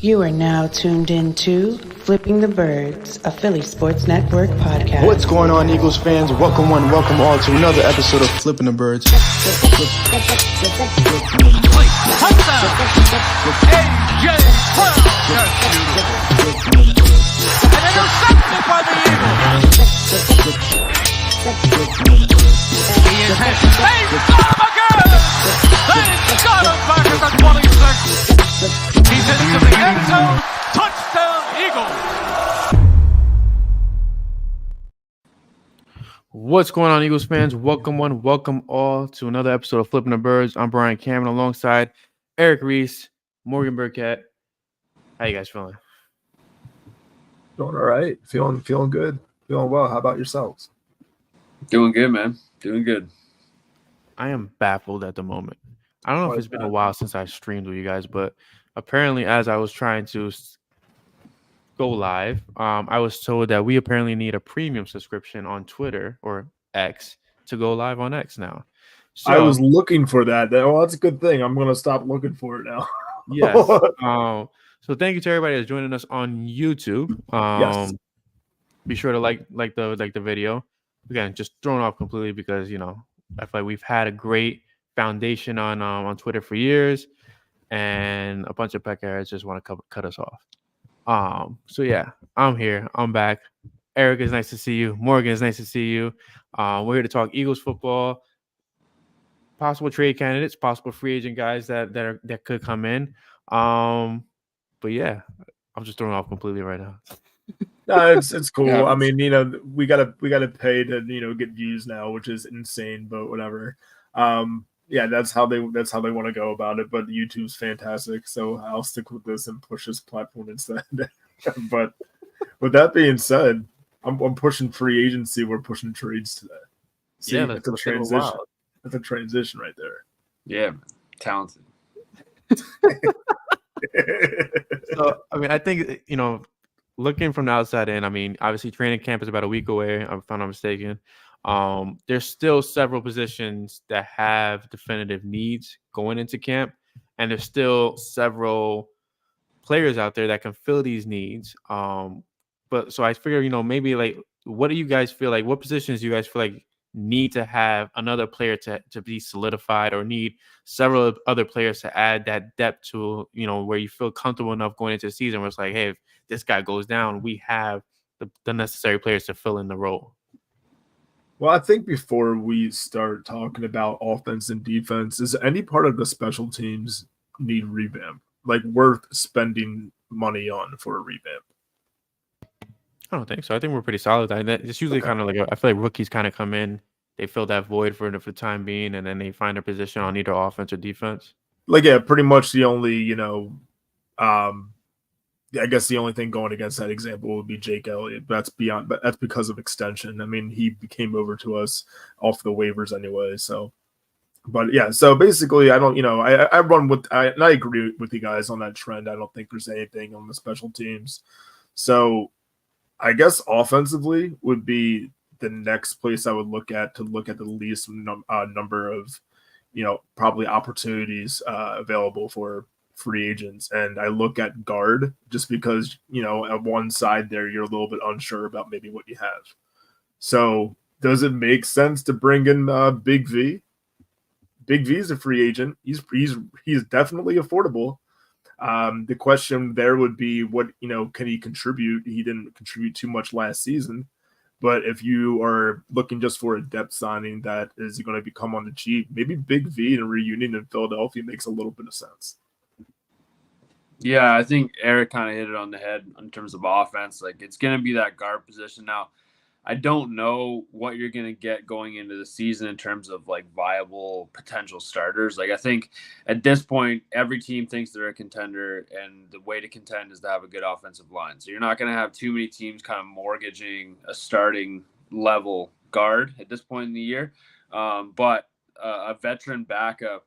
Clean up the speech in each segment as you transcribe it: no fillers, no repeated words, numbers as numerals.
You are now tuned into Flipping the Birds, a Philly Sports Network podcast. What's going on, Eagles fans? Welcome one, welcome all to another episode of Flipping the Birds. He's into the end zone. Touchdown, Eagles. What's going on, Eagles fans? Welcome one, welcome all to another episode of Flipping the Birds. I'm Brian Cameron alongside Eric Reese, Morgan Burkett. How you guys feeling? Doing all right. Feeling good. Feeling well. How about yourselves? Doing good, man. Doing good. I am baffled at the moment. I don't know if it's been a while since I streamed with you guys, but apparently as I was trying to go live, I was told that we apparently need a premium subscription on Twitter or X to go live on X now. So, I was looking for that. Well, that's a good thing. I'm going to stop looking for it now. Yes. So thank you to everybody that's joining us on YouTube. Yes. Be sure to like the video. Again, just thrown off completely because, you know, I feel like we've had a great foundation on Twitter for years, and a bunch of peckheads just want to cut us off. So yeah, I'm here. I'm back. Eric, is nice to see you. Morgan, is nice to see you. We're here to talk Eagles football, possible trade candidates, possible free agent guys that could come in. But yeah, I'm just thrown off completely right now. No, it's cool. Yeah. I mean, you know, we gotta pay to, you know, get views now, which is insane, but whatever. Yeah, that's how they want to go about it. But YouTube's fantastic, so I'll stick with this and push this platform instead. But with that being said, I'm pushing free agency. We're pushing trades today. See, Yeah, that's a transition. That's a transition right there. Yeah, man. Talented. So I mean, I think, you know, looking from the outside in, I mean, obviously training camp is about a week away, if I'm not mistaken. There's still several positions that have definitive needs going into camp, and there's still several players out there that can fill these needs. But so I figure, you know, maybe like, what do you guys feel like? What positions do you guys feel like need to have another player to be solidified, or need several other players to add that depth to, you know, where you feel comfortable enough going into the season where it's like, hey, if this guy goes down, we have the necessary players to fill in the role? Well, I think before we start talking about offense and defense, is any part of the special teams need revamp? Like, worth spending money on for a revamp? I don't think so. I think we're pretty solid. It's usually kind of like, I feel like rookies kind of come in, they fill that void for the time being, and then they find a position on either offense or defense. Like, yeah, pretty much the only, you know, I guess the only thing going against that example would be Jake Elliott. But that's because of extension. I mean, he came over to us off the waivers anyway. So, but yeah, so basically, I don't, you know, I run with, and I agree with you guys on that trend. I don't think there's anything on the special teams. So, I guess offensively would be the next place I would look at the least number of, you know, probably opportunities available for free agents. And I look at guard just because, you know, at one side there, you're a little bit unsure about maybe what you have. So does it make sense to bring in Big V? Big V is a free agent. He's definitely affordable. The question there would be, what, you know, can he contribute? He didn't contribute too much last season. But if you are looking just for a depth signing that is going to become on the cheap, maybe Big V and a reunion in Philadelphia makes a little bit of sense. Yeah, I think Eric kind of hit it on the head in terms of offense. Like, it's going to be that guard position. Now, I don't know what you're going to get going into the season in terms of like viable potential starters. Like, I think at this point, every team thinks they're a contender, and the way to contend is to have a good offensive line. So you're not going to have too many teams kind of mortgaging a starting level guard at this point in the year. But a veteran backup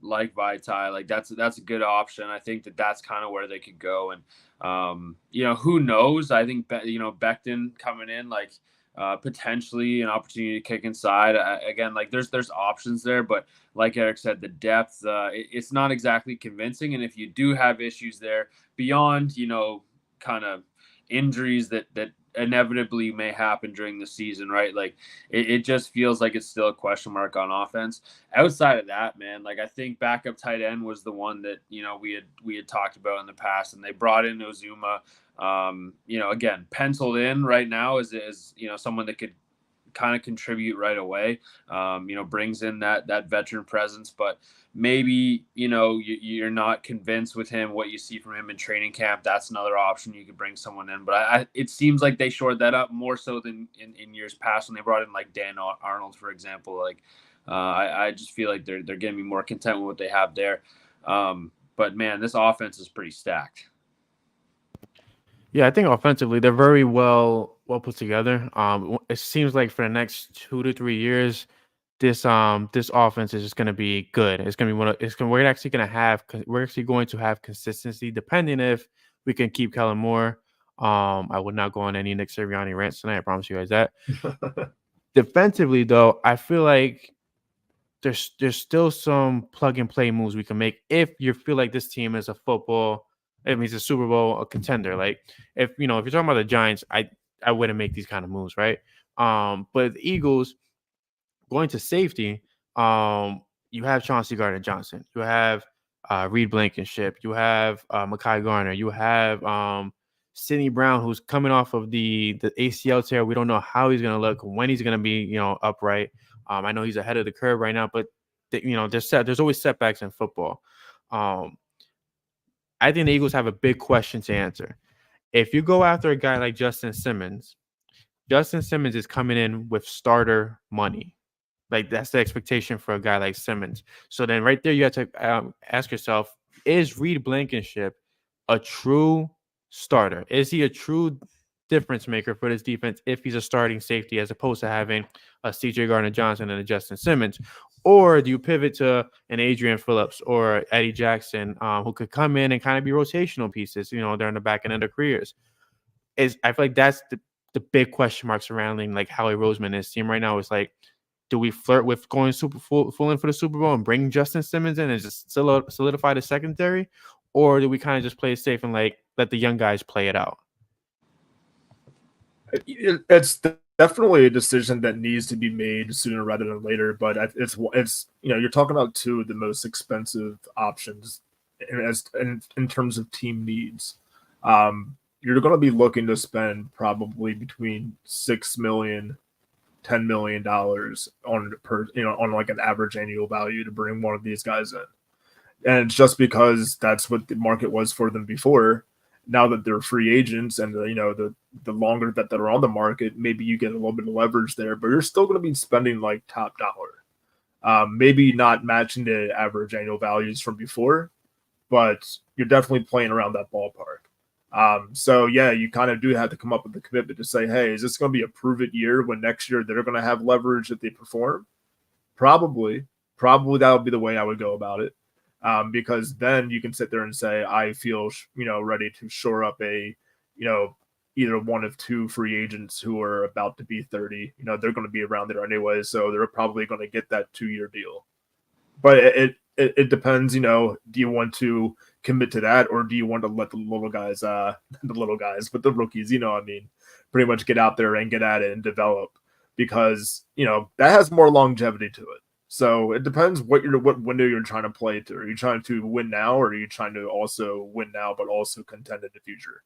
like Vitae, like that's a good option. I think that's kind of where they could go. And you know, who knows? I think, you know, Becton coming in, like potentially an opportunity to kick inside. Again, like there's options there, but like Eric said, the depth it's not exactly convincing. And if you do have issues there beyond, kind of injuries that inevitably may happen during the season, right? Like it just feels like it's still a question mark on offense. Outside of that, man, like I think backup tight end was the one that we had talked about in the past, and they brought in Ozuma. Again, penciled in right now as someone that could kind of contribute right away. Brings in that veteran presence, but maybe you're not convinced with him what you see from him in training camp. That's another option. You could bring someone in, but it seems like they shored that up more so than in years past when they brought in like Dan Arnold, for example. Like I just feel like they're getting me more content with what they have there. But man, this offense is pretty stacked. Yeah, I think offensively they're very well put together. It seems like for the next 2 to 3 years, this offense is just going to be good. It's going to be we're actually going to have consistency depending if we can keep Kellen Moore. I would not go on any Nick Sirianni rants tonight. I promise you guys that. Defensively, though, I feel like there's still some plug and play moves we can make if you feel like this team is a football. It means a Super Bowl a contender. Like if you're talking about the Giants, I wouldn't make these kind of moves, right? But the Eagles going to safety, you have Chauncey Gardner-Johnson, you have Reed Blankenship, you have Mekhi Garner, you have Sidney Brown, who's coming off of the ACL tear. We don't know how he's going to look, when he's going to be upright. I know he's ahead of the curve right now, but there's always setbacks in football. I think the Eagles have a big question to answer. If you go after a guy like Justin Simmons is coming in with starter money. Like that's the expectation for a guy like Simmons. So then right there, you have to ask yourself, is Reed Blankenship a true starter? Is he a true difference maker for this defense if he's a starting safety as opposed to having a CJ Gardner-Johnson and a Justin Simmons? Or do you pivot to an Adrian Phillips or Eddie Jackson who could come in and kind of be rotational pieces, during the back end of their careers? I feel like that's the big question mark surrounding like Howie Roseman and his team right now. Is like, do we flirt with going full in for the Super Bowl and bring Justin Simmons in and just solidify the secondary? Or do we kind of just play it safe and like let the young guys play it out? It's definitely a decision that needs to be made sooner rather than later. But it's you're talking about two of the most expensive options in terms of team needs. You're going to be looking to spend probably between $6 million, $10 million on like an average annual value to bring one of these guys in. And it's just because that's what the market was for them before. Now that they're free agents and the longer that they're on the market, maybe you get a little bit of leverage there, but you're still going to be spending like top dollar. Maybe not matching the average annual values from before, but you're definitely playing around that ballpark. So yeah, you kind of do have to come up with the commitment to say, hey, is this going to be a prove it year when next year they're going to have leverage if they perform? Probably that'll be the way I would go about it. Because then you can sit there and say, I feel, ready to shore up a, either one of two free agents who are about to be 30. They're going to be around there anyway, so they're probably going to get that 2-year deal. But it depends, do you want to commit to that, or do you want to let the rookies, pretty much get out there and get at it and develop, because, that has more longevity to it. So it depends what window you're trying to play to. Are you trying to win now, or are you trying to also win now but also contend in the future?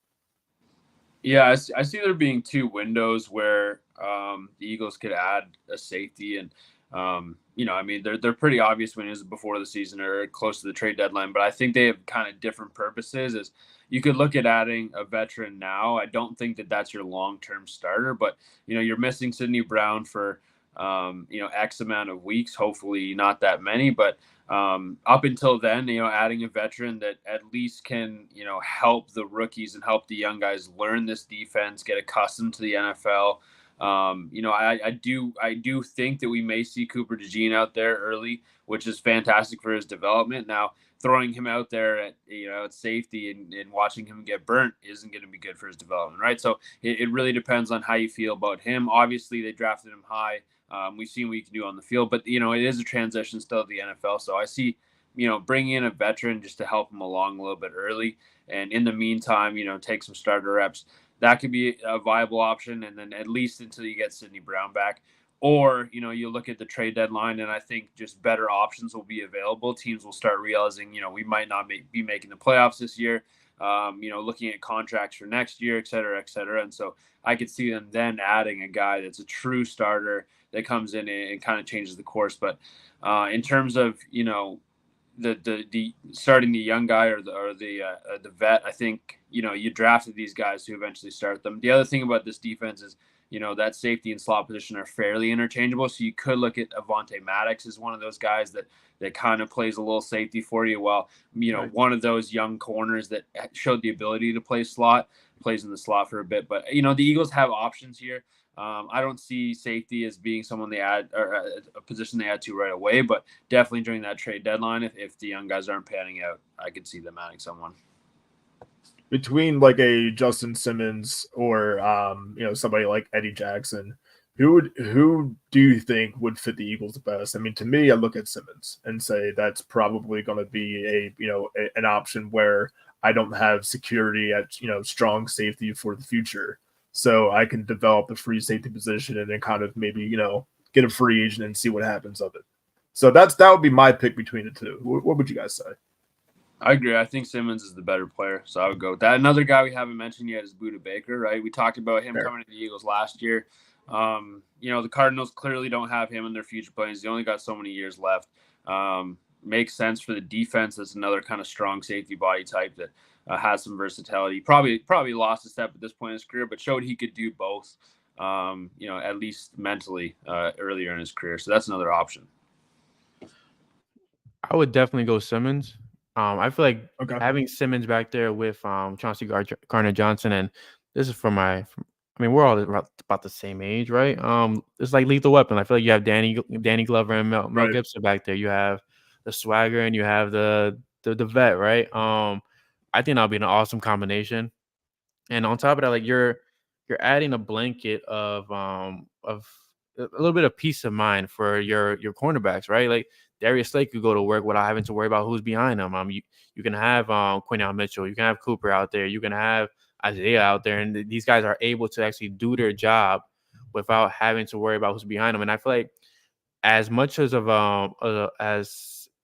Yeah, I see there being two windows where the Eagles could add a safety, and they're pretty obvious when it is before the season or close to the trade deadline. But I think they have kind of different purposes. As you could look at adding a veteran now. I don't think that that's your long-term starter, but you're missing Sidney Brown for X amount of weeks, hopefully not that many, but up until then, adding a veteran that at least can, help the rookies and help the young guys learn this defense, get accustomed to the NFL, I do think that we may see Cooper DeJean out there early, which is fantastic for his development. Now, throwing him out there at safety and watching him get burnt isn't going to be good for his development, right? So it really depends on how you feel about him. Obviously, they drafted him high. We've seen what he can do on the field, but it is a transition still to the NFL. So I see, bringing in a veteran just to help him along a little bit early, and in the meantime, take some starter reps. That could be a viable option, and then at least until you get Sidney Brown back. Or, you look at the trade deadline, and I think just better options will be available. Teams will start realizing, we might not be making the playoffs this year, looking at contracts for next year, et cetera, et cetera. And so I could see them then adding a guy that's a true starter that comes in and kind of changes the course. But in terms of, the starting the young guy or the vet, I think, you drafted these guys to eventually start them. The other thing about this defense is, that safety and slot position are fairly interchangeable. So you could look at Avonte Maddox as one of those guys that kind of plays a little safety for you. While, right, one of those young corners that showed the ability to play slot, plays in the slot for a bit. But, the Eagles have options here. I don't see safety as being someone they add or a position they add to right away, but definitely during that trade deadline, if the young guys aren't panning out, I could see them adding someone. Between like a Justin Simmons or somebody like Eddie Jackson, who do you think would fit the Eagles the best? I mean, to me, I look at Simmons and say that's probably going to be an option where I don't have security at strong safety for the future, so I can develop the free safety position and then kind of maybe get a free agent and see what happens of it. So that would be my pick between the two. What would you guys say? I agree. I think Simmons is the better player, so I would go with that. Another guy we haven't mentioned yet is Budda Baker, right? We talked about him coming to the Eagles last year. The Cardinals clearly don't have him in their future plans. They only got so many years left. Makes sense for the defense. That's another kind of strong safety body type that has some versatility. Probably lost a step at this point in his career, but showed he could do both, at least mentally earlier in his career. So that's another option. I would definitely go Simmons. I feel like having Simmons back there with Chauncey Gardner-Johnson, and this is we're all about the same age, right? It's like lethal weapon. I feel like you have Danny Glover and Mel Gibson back there. You have the swagger and you have the vet, right? I think that'll be an awesome combination. And on top of that, like you're adding a blanket of a little bit of peace of mind for your cornerbacks, right? Like Darius Slay could go to work without having to worry about who's behind him. You can have Quinyon Mitchell, you can have Cooper out there, you can have Isaiah out there, and these guys are able to actually do their job without having to worry about who's behind them. And I feel like as much as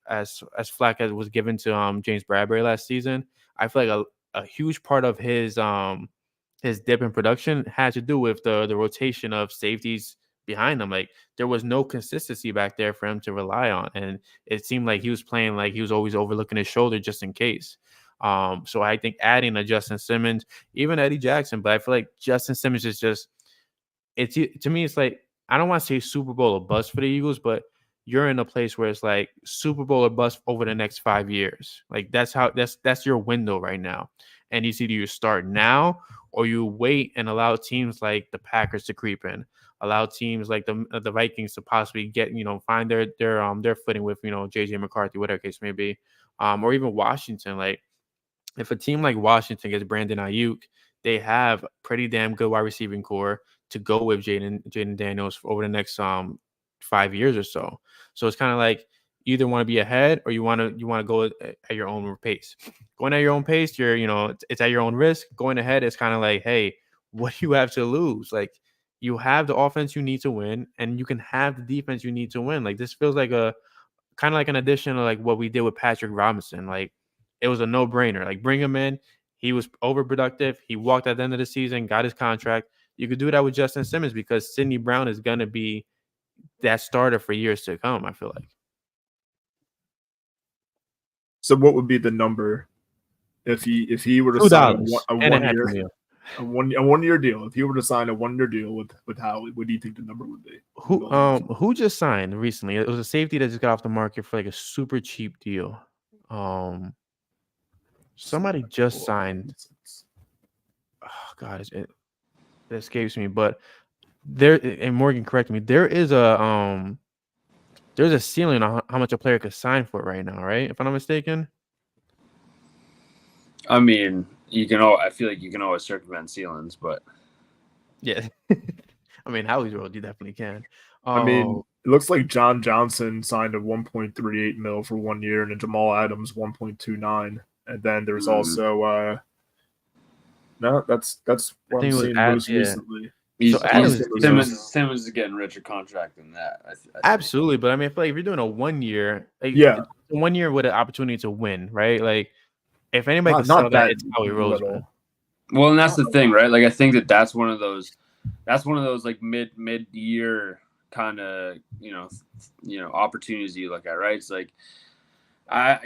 as flack as was given to James Bradbury last season, I feel like a huge part of his dip in production had to do with the rotation of safeties behind him. Like there was no consistency back there for him to rely on, and it seemed like he was playing like he was always overlooking his shoulder just in case. So I think adding a Justin Simmons, even Eddie Jackson, but I feel like Justin Simmons is just to me it's like I don't want to say Super Bowl or bust for the Eagles, but you're in a place where it's like Super Bowl or bust over the next 5 years. Like that's your window right now. And you see, do you start now or you wait and allow teams like the Packers to creep in, allow teams like the Vikings to possibly get, find their footing with, JJ McCarthy, whatever case may be, or even Washington. Like if a team like Washington gets Brandon Ayuk, they have pretty damn good wide receiving core to go with Jaden Daniels over the next 5 years or so. So it's kind of like you either want to be ahead or you want to go at your own pace. Going at your own pace, it's at your own risk. Going ahead is kind of like, hey, what do you have to lose? Like you have the offense you need to win, and you can have the defense you need to win. Like this feels like a kind of like an addition of like what we did with Patrick Robinson. Like it was a no-brainer. Like bring him in. He was overproductive. He walked at the end of the season, got his contract. You could do that with Justin Simmons because Sidney Brown is going to be that starter for years to come, I feel like. So what would be the number if he were to sign a 1 year deal? If he were to sign a 1 year deal with Howie, what do you think the number would be? Who just signed recently? It was a safety that just got off the market for like a super cheap deal. Somebody just signed. Oh God, it escapes me, but there, and Morgan, correct me. There's a ceiling on how much a player could sign for right now, right? If I'm not mistaken. I mean, I feel like you can always circumvent ceilings, but Yeah. I mean, Howie's world, you definitely can. I mean, it looks like John Johnson signed a 1.38 mil for 1 year, and then Jamal Adams 1.29, and then there's also no, that's what I'm seeing most recently. So Adams, Simmons is getting richer contract than that. I absolutely, but I mean, I feel like if you're doing a 1 year, like, yeah, 1 year with an opportunity to win, right? Like, if anybody can not sell that, it's Howie Roseman. Well, and that's the thing, right? Like, I think that's one of those like mid year kind of opportunities you look at, right? It's like, I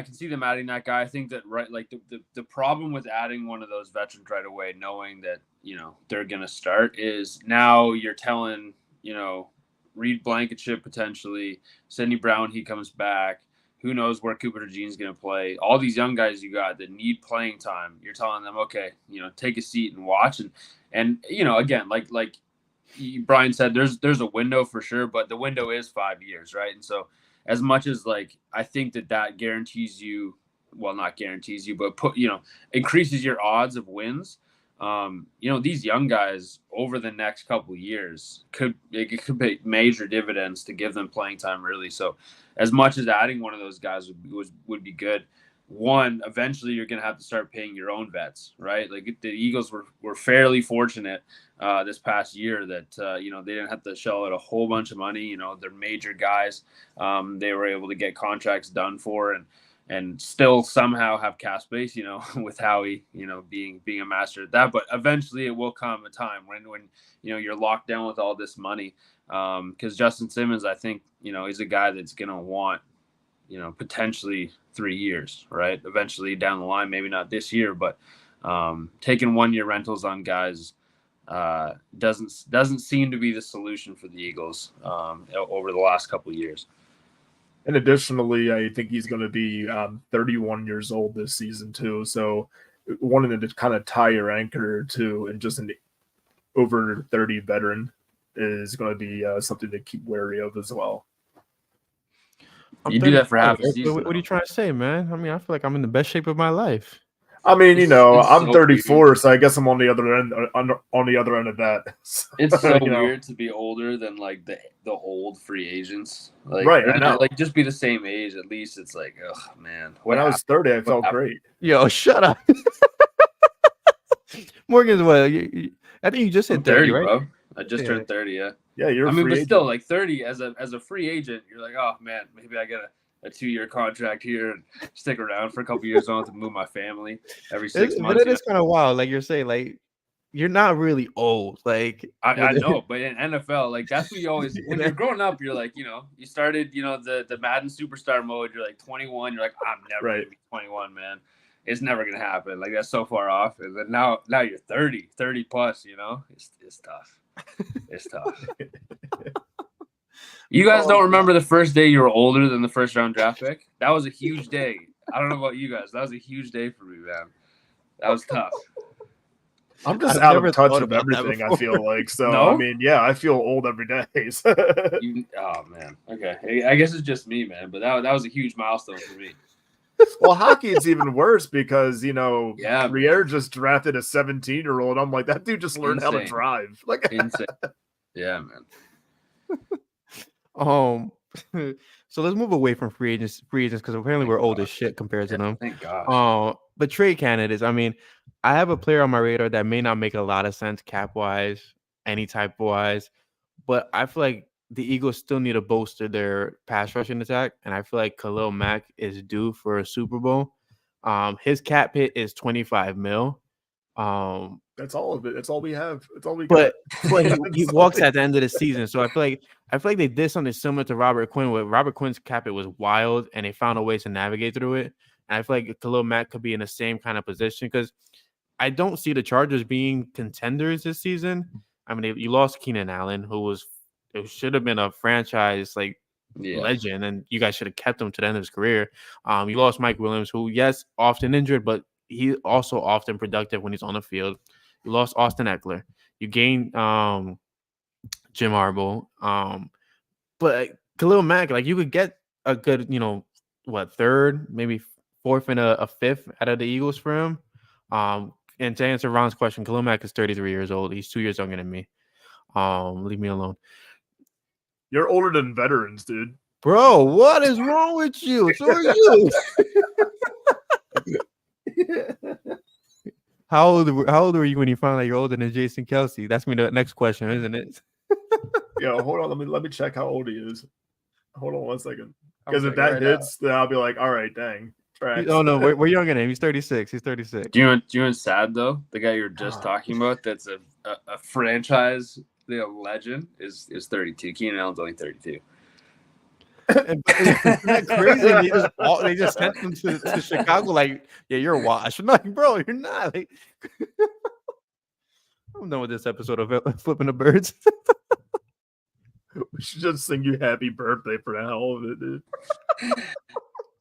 can see them adding that guy. I think that, right, like the problem with adding one of those veterans right away, knowing that they're gonna start, is now you're telling Reed Blankenship potentially, Sidney Brown, he comes back. Who knows where Cooper DeJean's going to play? All these young guys you got that need playing time. You're telling them, okay, take a seat and watch. And again, like Brian said, there's a window for sure, but the window is 5 years, right? And so, as much as like I think that guarantees you, well, not guarantees you, but increases your odds of wins. These young guys over the next couple of years could pay major dividends to give them playing time early. So, as much as adding one of those guys would be good, one, eventually you're going to have to start paying your own vets, right? Like the Eagles were fairly fortunate this past year that they didn't have to shell out a whole bunch of money. They're major guys. They were able to get contracts done for and still somehow have cap space, with Howie, being a master at that. But eventually it will come a time when you're locked down with all this money. Because Justin Simmons, I think, is a guy that's going to want, potentially 3 years, right? Eventually down the line, maybe not this year, but taking 1 year rentals on guys doesn't seem to be the solution for the Eagles over the last couple of years. And additionally, I think he's going to be 31 years old this season too. So wanting to kind of tie your anchor to and just an over 30 veteran is going to be something to keep wary of as well. You do that for half a season. What are you trying to say, man? I mean, I feel like I'm in the best shape of my life. I mean, I'm 34, weird. So I guess I'm on the other end of that. So, it's so weird to be older than like the old free agents. Like, right, I know. Like just be the same age. At least it's like, oh man. When I was 30, I felt great. Yo, shut up. Morgan's what? I think you just hit 30, right? Bro. I just turned 30. Yeah. Yeah, you're. But still, like 30 as a free agent, you're like, oh man, maybe I get a 2-year contract here and stick around for a couple years. I don't have to move my family every 6 months. But it is kind of wild. Like you're saying, like you're not really old. Like I know, but in NFL, like that's what you always when you're growing up, you're like, you started, the Madden superstar mode. You're like 21. You're like, I'm never gonna be 21, man. It's never gonna happen. Like that's so far off. And then now you're 30 plus. It's tough. It's tough. You guys don't remember the first day you were older than the first round draft pick? That was a huge day. I don't know about you guys. That was a huge day for me, man. That was tough. I'm just out of touch with everything, I feel like. So, no? I mean, yeah, I feel old every day. Oh, man. Okay. I guess it's just me, man. But that was a huge milestone for me. Well, hockey is even worse because, Rier just drafted a 17-year-old. I'm like, that dude just learned how to drive. Like, insane. Yeah, man. So let's move away from free agents because apparently we're old as shit compared to them. Thank God. But trade candidates. I mean, I have a player on my radar that may not make a lot of sense cap wise, any type wise, but I feel like the Eagles still need to bolster their pass rushing attack, and I feel like Khalil Mack is due for a Super Bowl. His cap hit is $25 million. That's all of it. That's all we have. That's all we got. But he walks at the end of the season. So I feel like they did something similar to Robert Quinn, where Robert Quinn's cap it was wild and they found a way to navigate through it. And I feel like Khalil Mack could be in the same kind of position because I don't see the Chargers being contenders this season. I mean, you lost Keenan Allen, who should have been a franchise legend, and you guys should have kept him to the end of his career. You lost Mike Williams, who, yes, often injured, but he's also often productive when he's on the field. You lost Austin Eckler. You gain Jim Harbaugh. But Khalil Mack, like you could get a good, third, maybe fourth and a fifth out of the Eagles for him. And to answer Ron's question, Khalil Mack is 33 years old. He's 2 years younger than me. Leave me alone. You're older than veterans, dude. Bro, what is wrong with you? So are you. How old were you when you found out you're older than Jason Kelsey? That's me the next question, isn't it? Yeah, hold on. Let me check how old he is. Hold on 1 second. Because if that hits, then I'll be like, all right, dang. Tracks. Oh no, we're younger than him. He's 36. He's 36. Do you know sad though? The guy you're just talking about, that's a franchise, legend, is 32. Keenan Allen's only 32. Isn't that crazy? They just sent him to Chicago. Like, yeah, you're washed. I'm like, bro, you're not. Like, I'm done with this episode of Flipping the Birds. We should just sing you happy birthday for the hell of it, dude.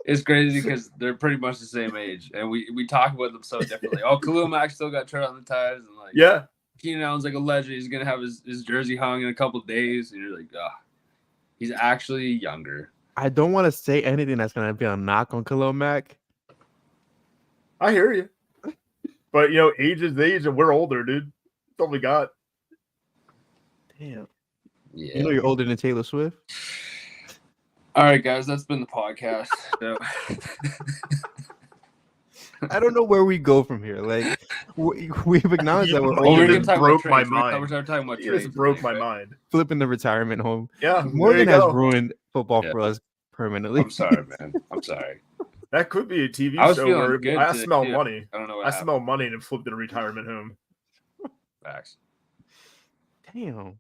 It's crazy because they're pretty much the same age, and we talk about them so differently. Oh, Khalil Mack still got tread on the tires, and like, yeah, Keenan Allen's like a legend. He's gonna have his jersey hung in a couple days, and you're like, he's actually younger. I don't want to say anything that's gonna be a knock on Khalil Mack. I hear you, but age is age, and we're older, dude. That's all we got. Damn. Yeah. You know you're older than Taylor Swift. All right, guys, that's been the podcast. So. I don't know where we go from here. Like we've acknowledged that we're older. older. Broke my mind. We're talking about trades. It broke my mind. Flipping the retirement home. Yeah, Morgan has ruined football for us permanently. I'm sorry, man. I'm sorry. That could be a TV show where I smell money. I don't know. I smell money and flipped in a retirement home. Facts. Damn.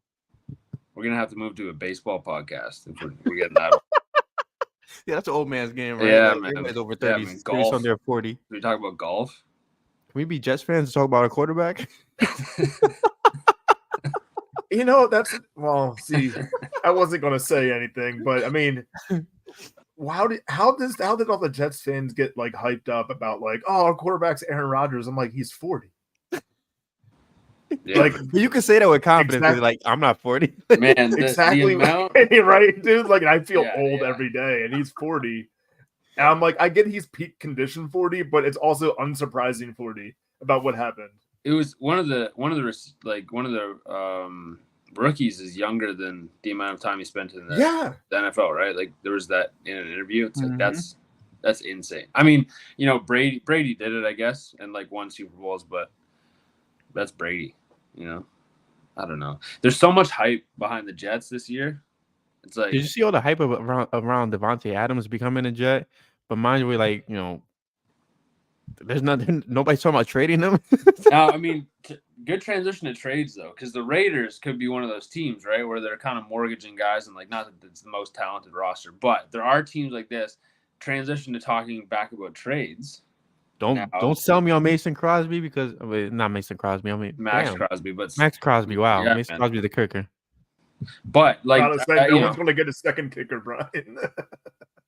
We're gonna have to move to a baseball podcast if we're getting that. Yeah, that's an old man's game, right? Yeah, like, man. Everybody's over 30. Yeah, man. Golf. Under 40. Can we talk about golf? Can we be Jets fans to talk about a quarterback? See, I wasn't gonna say anything, but I mean, how did all the Jets fans get like hyped up about like, oh, our quarterback's Aaron Rodgers? I'm like, he's 40. Yeah. Like, you can say that with confidence. Exactly. Like, I'm not 40. Man, exactly the amount... right, dude. Like, I feel old every day, and he's 40. And I'm like, I get he's peak condition 40, but it's also unsurprising 40 about what happened. It was one of the rookies is younger than the amount of time he spent in the NFL, right? Like there was that in an interview. It's like that's insane. I mean, Brady did it, I guess, and like won Super Bowls, but that's Brady. I don't know. There's so much hype behind the Jets this year. It's like, did you see all the hype around Devontae Adams becoming a Jet? But mind you, like, there's nothing. Nobody's talking about trading them. Now, I mean, good transition to trades though, because the Raiders could be one of those teams, right, where they're kind of mortgaging guys, and like, not that it's the most talented roster, but there are teams like this. Transition to talking back about trades. Don't sell me on Mason Crosby because not Mason Crosby. I mean Max Crosby, but Max Crosby. Wow, yeah, Mason Crosby the kicker. But like, no one's going to get a second kicker, Brian.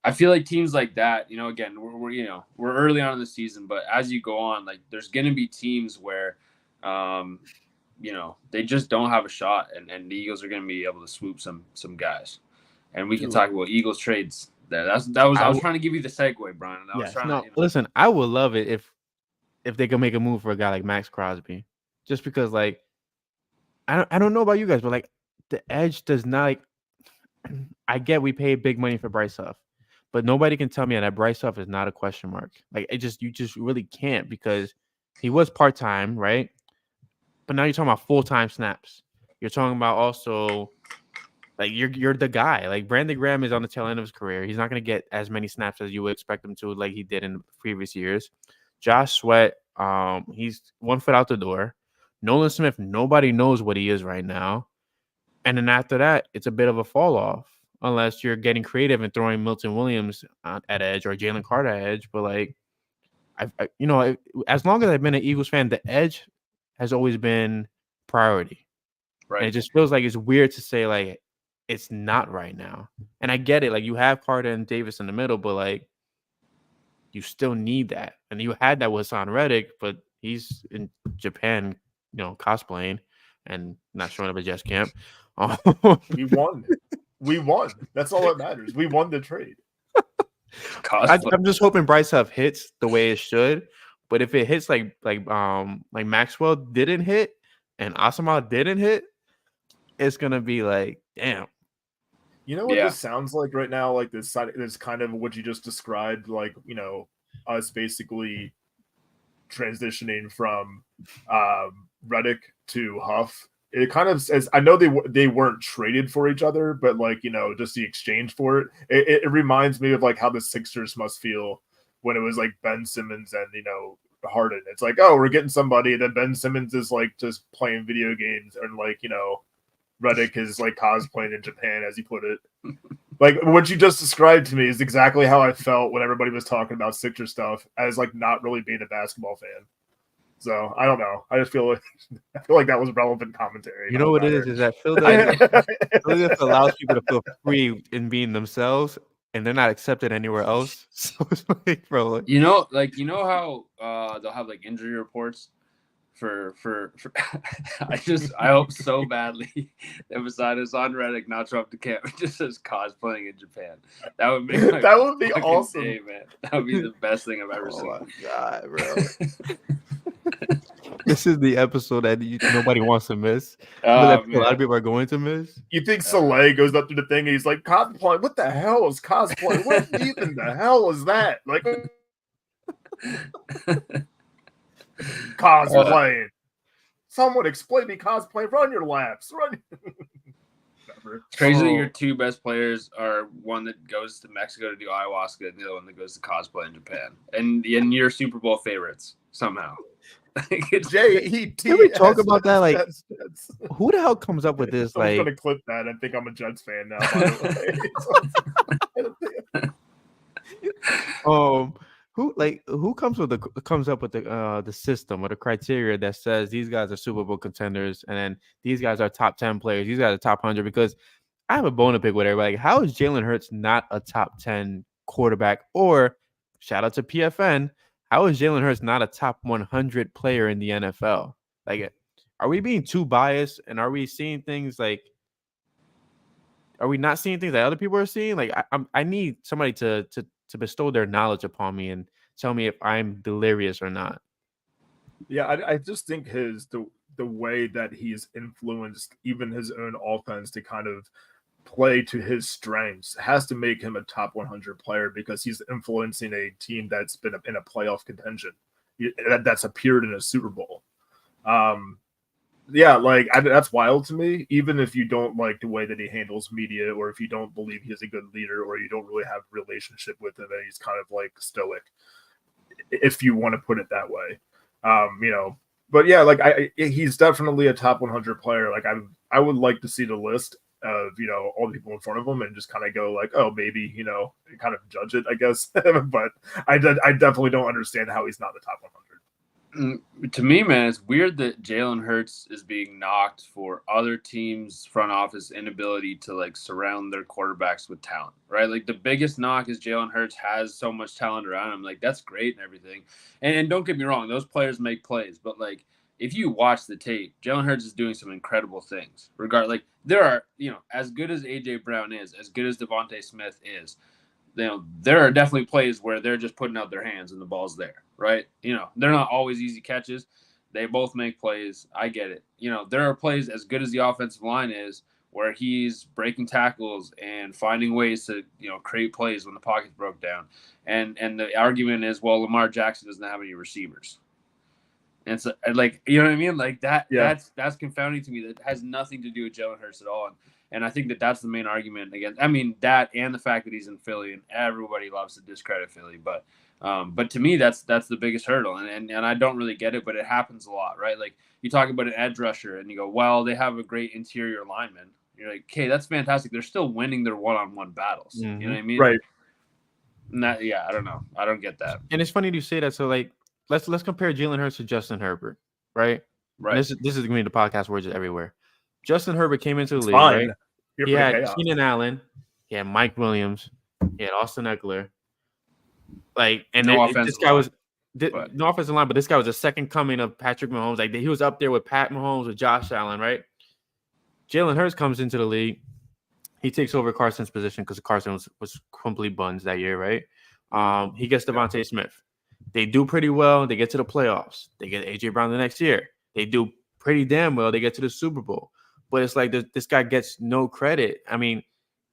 I feel like teams like that, again, we're early on in the season, but as you go on, like there's going to be teams where, they just don't have a shot, and the Eagles are going to be able to swoop some guys, and we can talk about Eagles trades. I was trying to give you the segue, Brian. Listen, I would love it if they could make a move for a guy like Max Crosby, just because like I don't know about you guys, but like the edge does not. Like, I get we paid big money for Bryce Huff, but nobody can tell me that Bryce Huff is not a question mark. Like you just really can't, because he was part-time, right? But now you're talking about full-time snaps. You're talking about also. Like you're the guy. Like Brandon Graham is on the tail end of his career. He's not going to get as many snaps as you would expect him to, like he did in previous years. Josh Sweat, he's 1 foot out the door. Nolan Smith, nobody knows what he is right now. And then after that, it's a bit of a fall off, unless you're getting creative and throwing Milton Williams at edge or Jalen Carter at edge. But like, as long as I've been an Eagles fan, the edge has always been priority. Right. And it just feels like it's weird to say like, it's not right now. And I get it. Like you have Carter and Davis in the middle, but like you still need that. And you had that with Hassan Reddick, but he's in Japan, cosplaying. and not showing up at Jets camp. We won. We won. That's all that matters. We won the trade. I'm just hoping Bryce Huff hits the way it should. But if it hits like Maxwell didn't hit and Asamoah didn't hit, it's gonna be like, damn. You know what this sounds like right now? Like this kind of what you just described, like, you know, us basically transitioning from Reddick to Huff. It kind of says, I know they weren't traded for each other, but like, you know, just the exchange for it. It reminds me of like how the Sixers must feel when it was like Ben Simmons and, you know, Harden. It's like, oh, we're getting somebody that Ben Simmons is like just playing video games, and like, you know, Reddick is like cosplaying in Japan, as he put it. Like what you just described to me is exactly how I felt when everybody was talking about Sixer stuff as like not really being a basketball fan. So I don't know. I just feel like that was relevant commentary. You know what it is that Philadelphia allows people to feel free in being themselves, and they're not accepted anywhere else. So it's like, bro, you know how they'll have like injury reports for I hope so badly that Poseidon's on Reddick not show up to camp. It just says cosplaying in Japan. That would make that would be awesome, day, man. That would be the best thing I've ever seen. Oh my god, bro. This is the episode that nobody wants to miss. A lot of people are going to miss. You think Soleil goes up to the thing and he's like, cosplay? What the hell is cosplay? What even the hell is that? Like cosplaying. Someone explain me cosplay. Run your laps. Run. It's crazy that your two best players are one that goes to Mexico to do ayahuasca and the other one that goes to cosplay in Japan. And you're Super Bowl favorites somehow. Can we talk about that? Like, who the hell comes up with this? I'm like, gonna clip that. I think I'm a Jets fan now. Who comes up with the system or the criteria that says these guys are Super Bowl contenders and then these guys are top 10 players, these guys are top 100? Because I have a bone to pick with everybody. Like, how is Jalen Hurts not a top 10 quarterback? Or shout out to PFN. How is Jalen Hurts not a top 100 player in the NFL? Like, are we being too biased, and are we seeing things like? Are we not seeing things that other people are seeing? Like, I need somebody to bestow their knowledge upon me and tell me if I'm delirious or not. Yeah, I just think the way that he's influenced even his own offense to kind of play to his strengths has to make him a top 100 player, because he's influencing a team that's been in a playoff contention that's appeared in a Super Bowl. That's wild to me, even if you don't like the way that he handles media, or if you don't believe he's a good leader, or you don't really have a relationship with him and he's kind of like stoic, if you want to put it that way. But yeah, like he's definitely a top 100 player. Like I would like to see the list of, you know, all the people in front of him and just kind of go like, oh, maybe, you know, kind of judge it, I guess. But I definitely don't understand how he's not the top 100. To me, man, it's weird that Jalen Hurts is being knocked for other teams' front office inability to like surround their quarterbacks with talent, right? Like the biggest knock is Jalen Hurts has so much talent around him. Like that's great and everything. And don't get me wrong, those players make plays, but like if you watch the tape, Jalen Hurts is doing some incredible things. Like there are, you know, as good as AJ Brown is, as good as Devontae Smith is, you know, there are definitely plays where they're just putting out their hands and the ball's there, right? You know, they're not always easy catches. They both make plays. I get it. You know, there are plays as good as the offensive line is where he's breaking tackles and finding ways to, you know, create plays when the pocket's broke down. And the argument is, well, Lamar Jackson doesn't have any receivers. And so, like, you know what I mean? Like that, yeah. That's confounding to me. That has nothing to do with Jalen Hurts at all. And I think that's the main argument against. I mean, that and the fact that he's in Philly, and everybody loves to discredit Philly, but to me, that's the biggest hurdle. And I don't really get it, but it happens a lot, right? Like you talk about an edge rusher, and you go, well, they have a great interior lineman. You're like, okay, that's fantastic. They're still winning their one-on-one battles. Mm-hmm. You know what I mean? Right. And that, yeah, I don't know. I don't get that. And it's funny you say that. So like, let's compare Jalen Hurts to Justin Herbert, right? Right. And this is going to be the podcast where it's everywhere. Justin Herbert came into the league, right? He had Keenan Allen, he had Mike Williams, he had Austin Eckler. Like, and no this guy was no offensive line, but this guy was the second coming of Patrick Mahomes. Like he was up there with Pat Mahomes, with Josh Allen, right? Jalen Hurts comes into the league. He takes over Carson's position because Carson was complete buns that year, right? He gets Devontae Smith. They do pretty well. They get to the playoffs. They get A.J. Brown the next year. They do pretty damn well. They get to the Super Bowl. But it's like this guy gets no credit. I mean,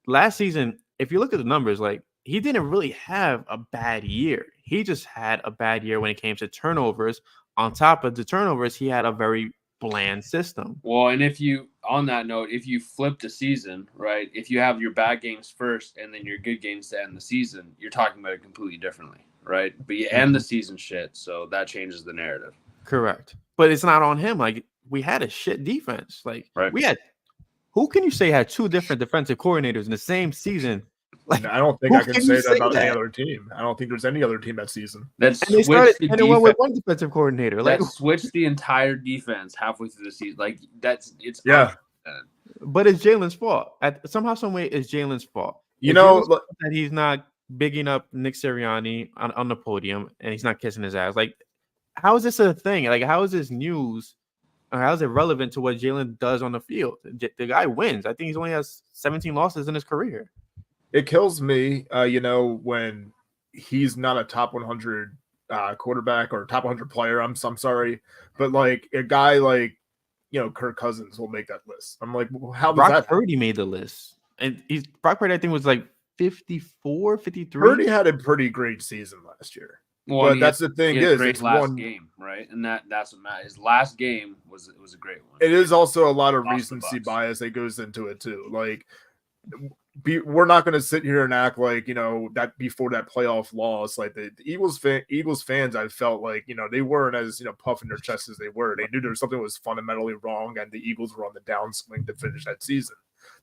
last season, if you look at the numbers, like he didn't really have a bad year. He just had a bad year when it came to turnovers. On top of the turnovers, he had a very bland system. Well, and on that note, if you flip the season, right, if you have your bad games first and then your good games to end the season, you're talking about it completely differently, right? But you end the season shit, so that changes the narrative. Correct. But it's not on him. Like, we had a shit defense. Like, we had – who can you say had two different defensive coordinators in the same season? Like, I don't think I can say that about any other team. I don't think there's any other team that season. And they went with one defensive coordinator. Like, switched the entire defense halfway through the season. Like, it's But it's Jalen's fault. Somehow, some way, it's Jalen's fault. You know that he's not bigging up Nick Sirianni on the podium and he's not kissing his ass. Like, how is this a thing? Like, how is this news? Or how is it relevant to what Jalen does on the field? The guy wins. I think he only has 17 losses in his career. It kills me, when he's not a top 100 quarterback or top 100 player. I'm sorry, but like a guy like Kirk Cousins will make that list. I'm like, well, how does Brock that? Purdy made the list, and Brock Purdy I think was like 54, 53. Purdy had a pretty great season last year. Well, but that's the thing is, it's last game, right? And that's what matters. His last game was a great one. It is also a lot of recency bias that goes into it too. Like, we're not going to sit here and act like that before that playoff loss, like the Eagles fans, I felt like they weren't as puffing their chests as they were. They knew there was something that was fundamentally wrong, and the Eagles were on the downswing to finish that season.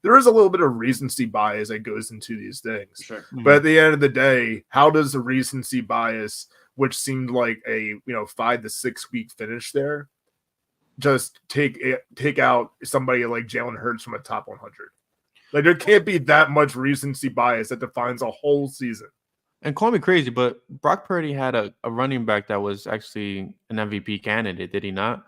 There is a little bit of recency bias that goes into these things. Sure. Mm-hmm. But at the end of the day, how does the recency bias, which seemed like a 5 to 6 week finish there, just take out somebody like Jalen Hurts from a top 100? Like, there can't be that much recency bias that defines a whole season. And call me crazy, but Brock Purdy had a running back that was actually an MVP candidate, did he not?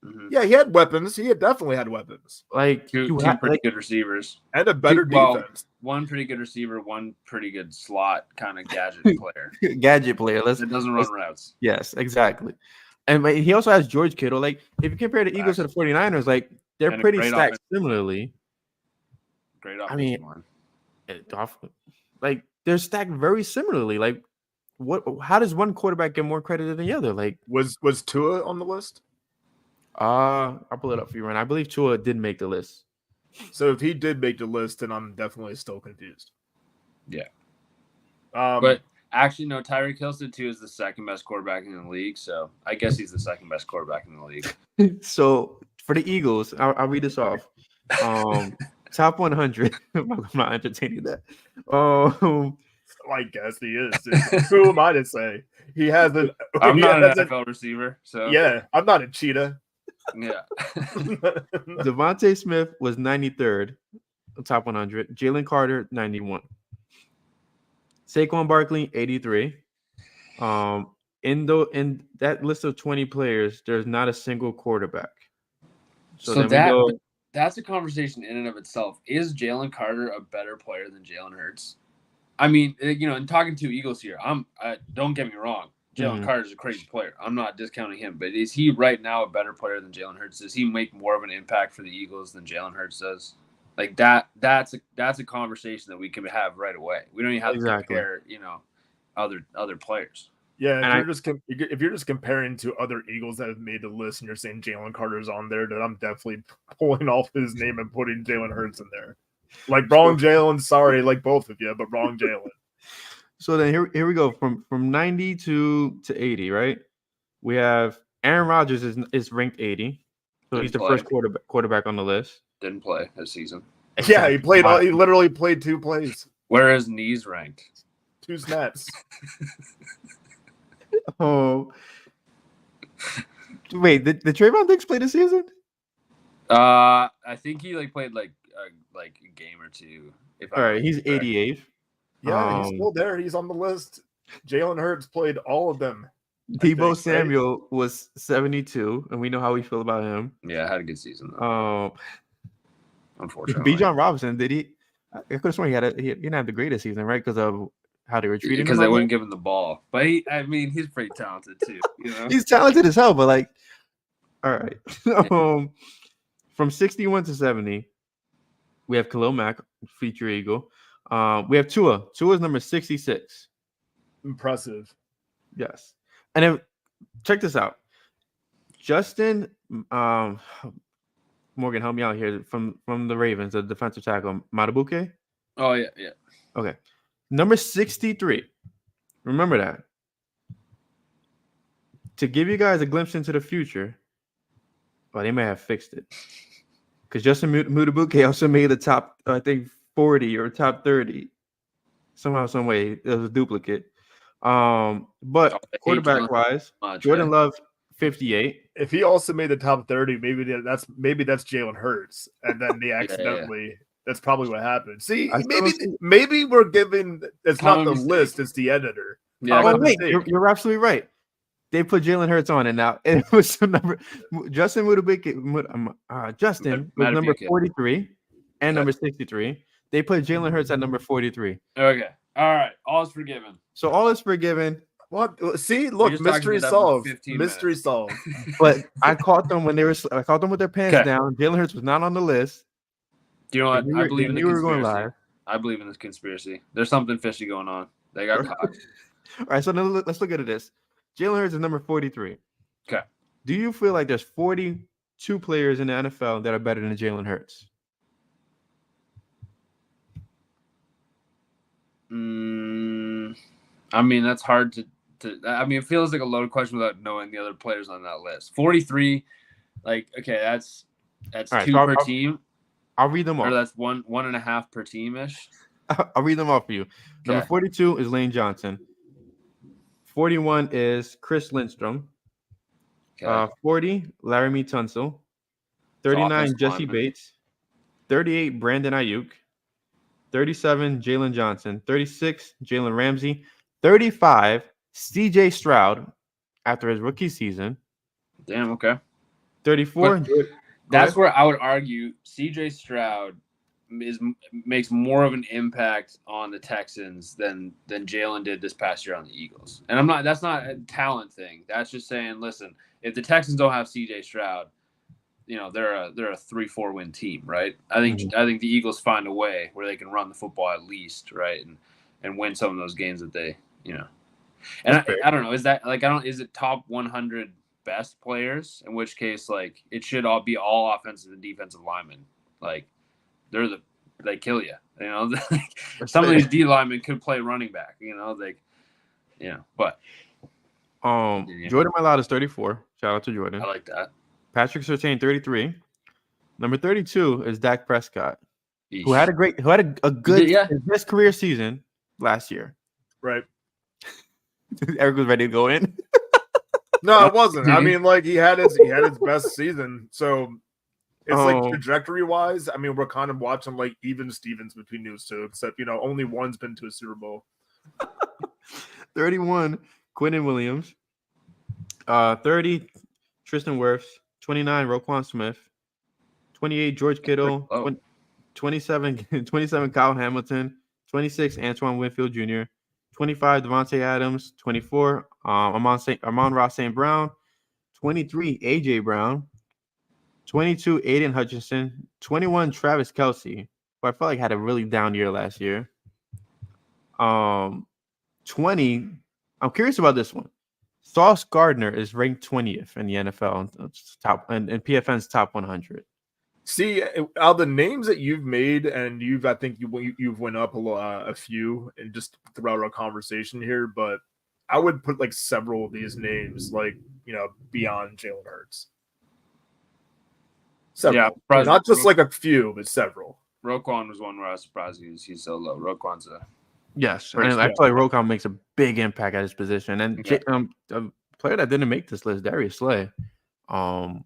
Mm-hmm. Yeah, he had weapons. He definitely had weapons. Like two pretty good receivers and a better defense. One pretty good receiver, one pretty good slot kind of gadget player. Gadget player. It doesn't run routes. Yes, exactly. And he also has George Kittle. Like, if you compare the Eagles to the 49ers, like they're pretty stacked similarly. Great offensive line. Like, they're stacked very similarly. Like, how does one quarterback get more credit than the other? Like, was Tua on the list? I'll pull it up for you, Ryan. I believe Tua did make the list. So if he did make the list, then I'm definitely still confused. Yeah. But actually, no, Tyreek Hill too is the second best quarterback in the league. So I guess he's the second best quarterback in the league. So for the Eagles, I'll read this off. Top 100. I'm not entertaining that. I guess he is. Who am I to say? He has an. I'm not an NFL receiver, so yeah, I'm not a cheetah. Yeah. Devontae Smith was 93rd, top 100. Jalen Carter 91. Saquon Barkley 83. In that list of 20 players, there's not a single quarterback. So that's a conversation in and of itself. Is Jalen Carter a better player than Jalen Hurts? I mean, in talking to Eagles here, don't get me wrong. Jalen Carter is a crazy player. I'm not discounting him, but is he right now a better player than Jalen Hurts? Does he make more of an impact for the Eagles than Jalen Hurts does? Like that's a conversation that we can have right away. We don't even have to compare, other players. Yeah, if you're just comparing to other Eagles that have made the list, and you're saying Jalen Carter's on there, then I'm definitely pulling off his name and putting Jalen Hurts in there. Like, wrong Jalen, sorry, like both of you, but wrong Jalen. So then here we go from 90 to 80, right? We have Aaron Rodgers is ranked 80, so he's the first quarterback on the list. Didn't play this season. Yeah, he literally played 2 plays. Where is knees ranked? 2 snaps. Oh, wait, did Trayvon Diggs play this season? I think he played like a game or two. All right, he's 88th. Yeah, he's still there. He's on the list. Jalen Hurts played all of them. Debo Samuel was 72, and we know how we feel about him. Yeah, had a good season though. Unfortunately, Bijan Robinson, did he? I could have sworn he didn't have the greatest season, right? Because of how they were treating him. Because they wouldn't give him the ball. But he's pretty talented too. You know, he's talented as hell. But like, all right. From 61 to 70, we have Khalil Mack, feature Eagle. We have Tua. Tua's number 66. Impressive. Yes. And then check this out. Justin Morgan, help me out here from the Ravens, the defensive tackle, Matabuke. Oh yeah. Okay. Number 63. Remember that. To give you guys a glimpse into the future, well, they may have fixed it. Because Justin Mutabuke also made the top, I think, 40 or top 30. Somehow, some way, it was a duplicate. But quarterback-wise, Jordan Love, 58. If he also made the top 30, maybe that's Jalen Hurts, and then they accidentally. That's probably what happened. See, maybe we're giving. It's not the list; it's the editor. Yeah, well, wait, you're absolutely right. They put Jalen Hurts on it now. It was some number. Justin Justin was number 43 and number 63. They put Jalen Hurts at number 43. Okay. All right. All is forgiven. So all is forgiven. What? See, look, mystery solved. Mystery solved. But I caught them when I caught them with their pants down. Jalen Hurts was not on the list. Do you know what? I believe in the conspiracy. I believe in this conspiracy. There's something fishy going on. They got caught. All right, so now let's look at this. Jalen Hurts is number 43. Okay. Do you feel like there's 42 players in the NFL that are better than Jalen Hurts? I mean, that's hard to. I mean, it feels like a loaded question without knowing the other players on that list. 43, like, okay, that's right, 2 per team. I'll read them off. Or that's one and a half per team ish. I'll read them off for you. Okay. Number 42 is Lane Johnson. 41 is Chris Lindstrom. Okay. 40, Laramie Tunsil. 39, Jesse Bates. 38, Brandon Ayuk. 37, Jalen Johnson. 36, Jalen Ramsey. 35, CJ Stroud after his rookie season. Damn, okay. 34. That's where I would argue CJ Stroud makes more of an impact on the Texans than Jalen did this past year on the Eagles. And that's not a talent thing. That's just saying, listen, if the Texans don't have CJ Stroud, you know, they're a 3-4 win team, right? I think the Eagles find a way where they can run the football at least, right? And win some of those games that they, you know. And I don't know, is it top 100 best players? In which case, like, it should all be all offensive and defensive linemen. Like, they kill you, you know. Some of these D linemen could play running back, you know. But Jordan Mailata is 34. Shout out to Jordan. I like that. Patrick Surtain, 33. Number 32 is Dak Prescott, Eesh. who had a good his career season last year. Right. Eric was ready to go in. No, it wasn't. I mean, like, he had his best season. So it's like trajectory wise. I mean, we're kind of watching like even Stevens between those two, except, you know, only one's been to a Super Bowl. 31, Quinnen Williams. 30, Tristan Wirfs. 29, Roquan Smith. 28, George Kittle. 27, Kyle Hamilton. 26, Antoine Winfield Jr. 25, Devontae Adams. 24, Amon-Ra St. Brown. 23, A.J. Brown. 22, Aiden Hutchinson. 21, Travis Kelce, who I felt like had a really down year last year. 20, I'm curious about this one. Sauce Gardner is ranked 20th in the NFL, in PFN's top 100. See, out of the names that you've made, and I think you've went up a few, and just throughout our conversation here, but I would put like several of these names, like, you know, beyond Jalen Hurts. Several. Yeah, not just like a few, but several. Roquan was one where I was surprised he's so low. Roquan's yes, and I feel like Roquan makes a big impact at his position. And a player that didn't make this list, Darius Slay, I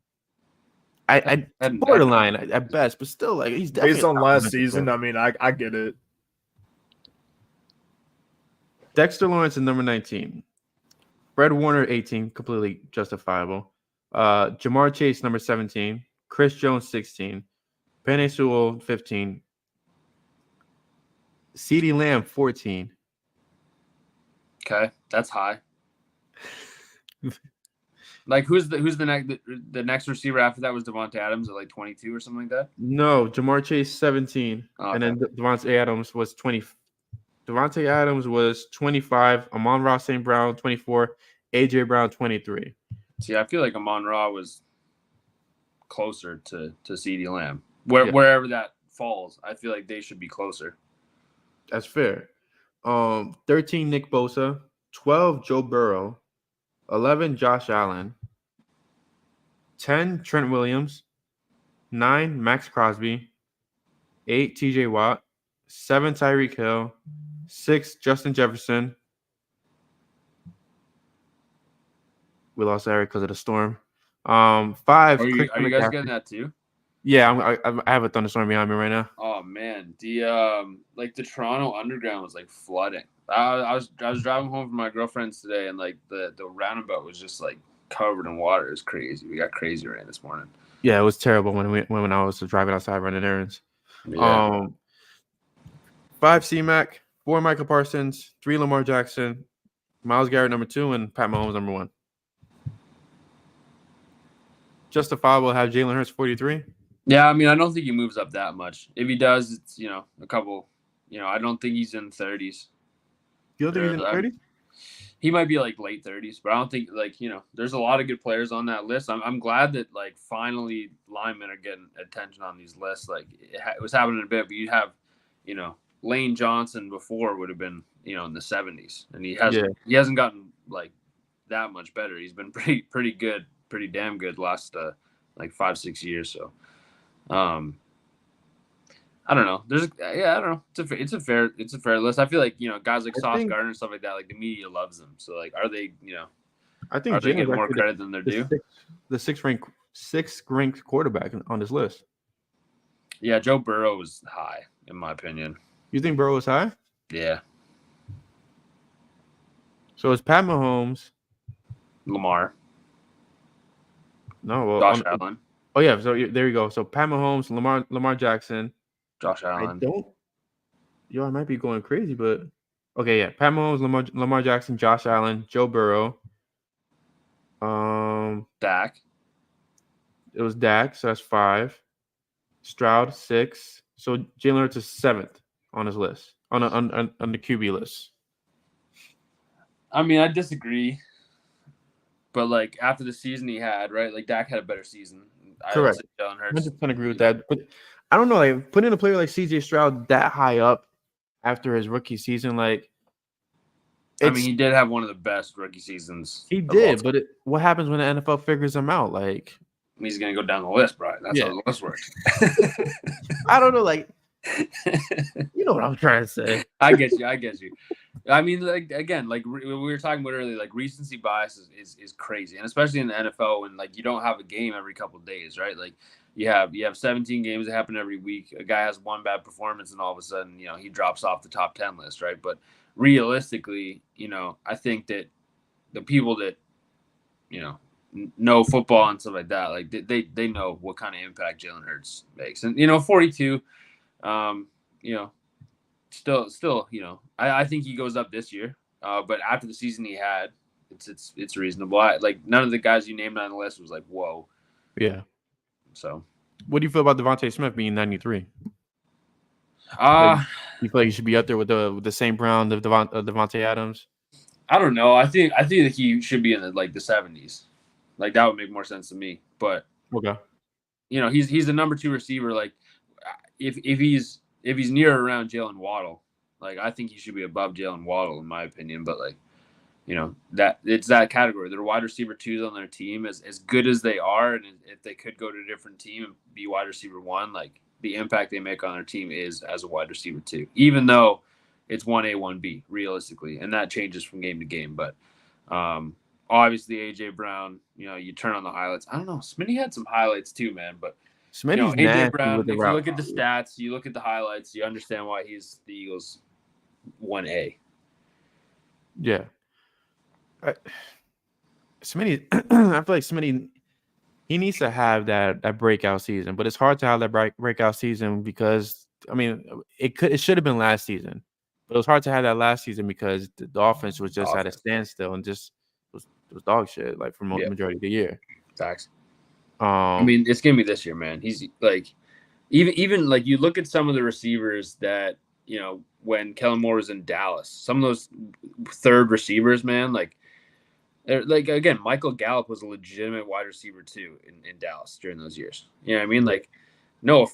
borderline at best, but still, like, he's definitely based on last season. I mean, I get it. Dexter Lawrence is number 19. Fred Warner, 18, completely justifiable. Jamar Chase, number 17. Chris Jones, 16. Penei Sewell, 15. CeeDee Lamb, 14. Okay, that's high. Like who's the next receiver after that was Devontae Adams at like 22 or something like that? No, Jamar Chase, 17. Oh, And then okay. Devontae Adams was 20. Devontae Adams was 25. Amon-Ra St. Brown, 24. A.J. Brown, 23. See, I feel like Amon-Ra was closer to CeeDee Lamb. Yeah. Wherever that falls, I feel like they should be closer. That's fair. 13, Nick Bosa. 12, Joe Burrow. 11, Josh Allen. 10, Trent Williams. 9, Max Crosby. 8, T.J. Watt. 7, Tyreek Hill. 6, Justin Jefferson. We lost Eric because of the storm. 5, Are you Christian guys McCaffrey. getting that too? Yeah, I have a thunderstorm behind me right now. Oh man, the Toronto Underground was like flooding. I was driving home from my girlfriend's today, and like the roundabout was just like covered in water. It was crazy. We got crazy rain this morning. Yeah, it was terrible when I was driving outside running errands. Yeah. 5, C-Mac. 4, Michael Parsons. 3, Lamar Jackson. Myles Garrett, number 2, and Pat Mahomes, number 1. Justifiable to have Jalen Hurts 43. Yeah, I mean, I don't think he moves up that much. If he does, it's a couple. I don't think he's in 30s. You don't think he's in the 30s? He might be like late 30s, but I don't think there's a lot of good players on that list. I'm glad that like finally linemen are getting attention on these lists. Like it was happening a bit, but you have Lane Johnson before would have been in the 70s, and he hasn't gotten like that much better. He's been pretty good, pretty damn good last like 5-6 years. So I don't know. I don't know. It's a fair list. I feel like guys like Sauce Gardner and stuff like that. Like the media loves them. So like, are they I think they getting more credit than they're due? The sixth ranked quarterback on this list. Yeah, Joe Burrow was high in my opinion. You think Burrow was high? Yeah. So it's Pat Mahomes, Lamar. No, well, Josh Allen. Oh yeah, so there you go. So Pat Mahomes, Lamar Jackson. Josh Allen. I might be going crazy, but okay, yeah. Pat Mahomes, Lamar Jackson, Josh Allen, Joe Burrow. Dak. It was Dak, so that's 5. Stroud, 6. So Jalen Hurts is 7th on his list, on the QB list. I mean, I disagree. But like after the season he had, right? Like Dak had a better season. Correct. I 100% agree with that. But I don't know, like putting a player like CJ Stroud that high up after his rookie season, like I mean, he did have one of the best rookie seasons. He did, but what happens when the NFL figures him out? Like he's gonna go down the list, Brian. That's how the list works. I don't know, like you know what I'm trying to say. I get you. I mean, like again, like we were talking about earlier, like recency bias is crazy, and especially in the NFL when like you don't have a game every couple of days, right? Like you have 17 games that happen every week. A guy has one bad performance, and all of a sudden, he drops off the top 10 list, right? But realistically, I think that the people that know football and stuff like that, like they know what kind of impact Jalen Hurts makes, and 42. Still, I think he goes up this year. But after the season he had, it's reasonable. Like none of the guys you named on the list was like, whoa. Yeah. So, what do you feel about Devontae Smith being 93? You feel like he should be up there with the St. Brown, the Devontae Adams? I don't know. I think that he should be in the 70s. Like that would make more sense to me. But okay, he's the number 2 receiver. Like if he's near or around Jalen Waddle, like I think he should be above Jalen Waddle in my opinion. But like, that it's that category. They're wide receiver 2s on their team, as good as they are, and if they could go to a different team and be wide receiver 1, like the impact they make on their team is as a wide receiver 2, even though it's 1A, 1B realistically, and that changes from game to game. But obviously AJ Brown, you turn on the highlights. I don't know. Smitty had some highlights too, man, but. AJ Brown, if you look at the stats, you look at the highlights, you understand why he's the Eagles' 1A. Yeah. Smitty, I feel like Smitty, he needs to have that breakout season, but it's hard to have that breakout season because I mean it should have been last season, but it was hard to have that last season because the offense was just at a standstill and just was dog shit like for majority of the year. Facts. I mean, it's gonna be this year, man. He's like, even like you look at some of the receivers that when Kellen Moore was in Dallas, some of those third receivers, man, like again, Michael Gallup was a legitimate wide receiver too in Dallas during those years. You know what I mean? Like, no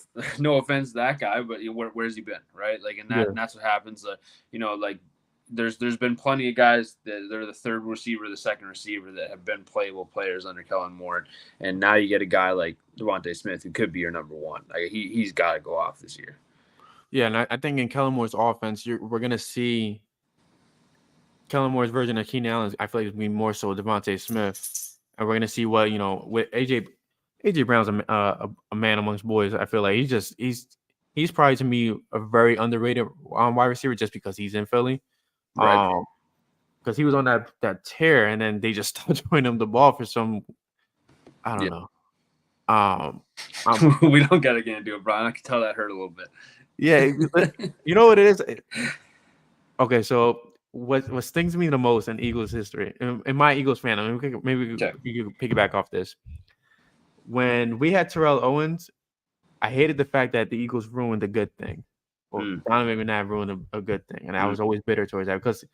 offense to that guy, but where's he been, right? Like, and that's what happens. Like there's been plenty of guys that they're the third receiver, the second receiver that have been playable players under Kellen Moore, and now you get a guy like Devontae Smith who could be your number one. Like he's got to go off this year. Yeah, and I think in Kellen Moore's offense, we're gonna see Kellen Moore's version of Keenan Allen. I feel like it's going to be more so Devontae Smith, and we're gonna see what with AJ Brown's a man amongst boys. I feel like he's probably to me a very underrated wide receiver just because he's in Philly. Right. Because he was on that tear, and then they just stopped throwing him the ball for some, I don't know. We don't gotta get into it, Brian. I can tell that hurt a little bit. Yeah, you know what it is. Okay, so what stings me the most in Eagles history, in my Eagles fan, I mean, maybe you could piggyback off this. When we had Terrell Owens, I hated the fact that the Eagles ruined a good thing. Well, Donovan McNabb ruined a good thing, and I was always bitter towards that because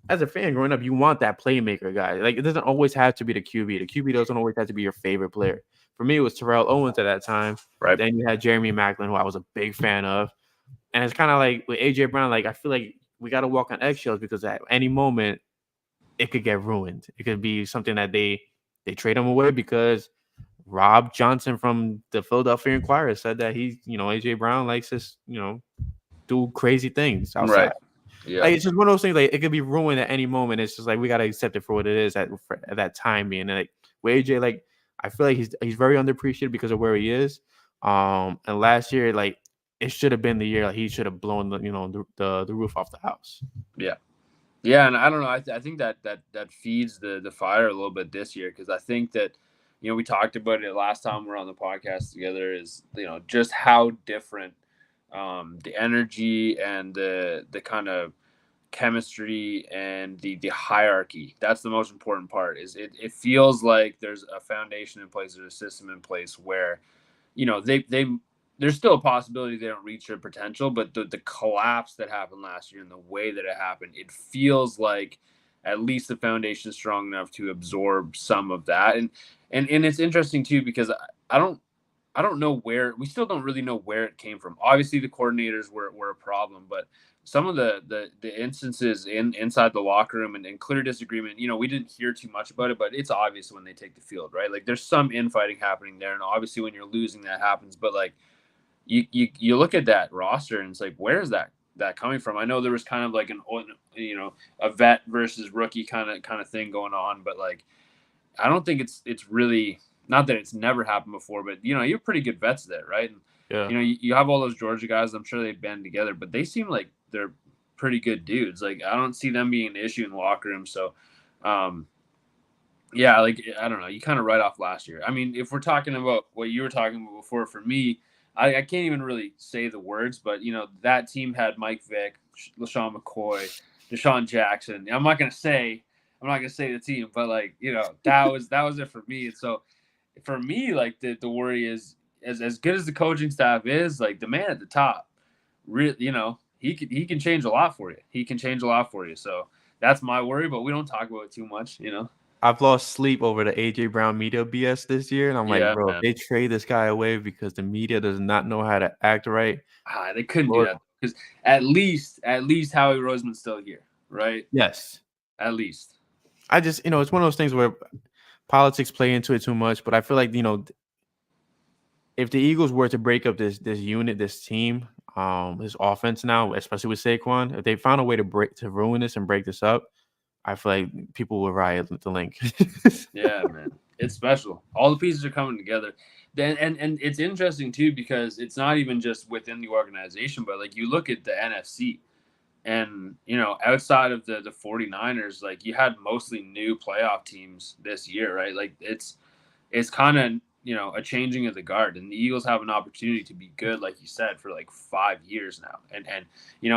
as a fan growing up, you want that playmaker guy. Like, it doesn't always have to be the QB. The QB doesn't always have to be your favorite player. For me, it was Terrell Owens at that time. Right. Then you had Jeremy Maclin, who I was a big fan of. And it's kind of like with AJ Brown, like I feel like we got to walk on eggshells because at any moment it could get ruined. It could be something that they trade him away because Rob Johnson from the Philadelphia Inquirer said that AJ Brown likes to, do crazy things outside. Right. Yeah. Like, it's just one of those things. Like, it could be ruined at any moment. It's just like we gotta accept it for what it is at that time being. And like with AJ, like I feel like he's very underappreciated because of where he is. And last year, like it should have been the year like, he should have blown the roof off the house. Yeah. Yeah, and I don't know. I think that feeds the fire a little bit this year because I think that we talked about it last time we were on the podcast together. Is just how different the energy and the kind of chemistry and the hierarchy. That's the most important part. Is it feels like there's a foundation in place, there's a system in place where there's still a possibility they don't reach their potential, but the collapse that happened last year and the way that it happened, it feels like at least the foundation is strong enough to absorb some of that. And it's interesting too, because I don't know where, we still don't really know where it came from. Obviously the coordinators were a problem, but some of the instances inside the locker room and clear disagreement, we didn't hear too much about it, but it's obvious when they take the field, right? Like there's some infighting happening there. And obviously when you're losing, that happens, but like, you look at that roster and it's like, where is that coming from? I know there was kind of like a vet versus rookie kind of thing going on, but like, I don't think it's really, not that it's never happened before, but you have pretty good vets there, right? And, yeah. You have all those Georgia guys. I'm sure they've been together, but they seem like they're pretty good dudes. Like I don't see them being an issue in the locker room. So, yeah, like I don't know. You kind of write off last year. I mean, if we're talking about what you were talking about before, for me, I can't even really say the words, but that team had Mike Vick, LaShawn McCoy, Deshaun Jackson. I'm not gonna say the team, but like that was it for me. And so for me, like the worry is as good as the coaching staff is, like the man at the top, really, he can change a lot for you. He can change a lot for you. So that's my worry, but we don't talk about it too much, I've lost sleep over the AJ Brown media BS this year, and I'm like, bro, man. they trade this guy away because the media does not know how to act right. They couldn't do that because at least Howie Roseman's still here, right? Yes, at least. I just, it's one of those things where politics play into it too much, but I feel like if the Eagles were to break up this unit, this team, this offense now, especially with Saquon, if they found a way to ruin this and break this up, I feel like people will riot the link. Yeah, man. It's special. All the pieces are coming together. Then and it's interesting too because it's not even just within the organization, but like you look at the NFC, And, outside of the 49ers, like, you had mostly new playoff teams this year, right? Like, it's kind of, a changing of the guard, and the Eagles have an opportunity to be good, like you said, for like 5 years now. And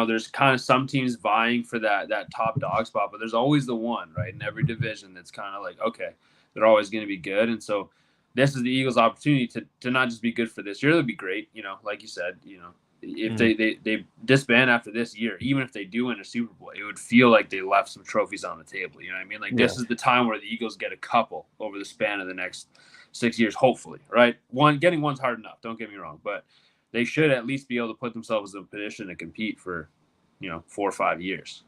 there's kind of some teams vying for that top dog spot, but there's always the one, right, in every division that's kind of like, okay, they're always going to be good. And so this is the Eagles' opportunity to not just be good for this year, they'll be great, like you said, if they disband after this year, even if they do win a Super Bowl, it would feel like they left some trophies on the table. You know what I mean? Like, this is the time where the Eagles get a couple over the span of the next 6 years, hopefully, right? Getting one's hard enough, don't get me wrong, but they should at least be able to put themselves in a position to compete for, 4 or 5 years.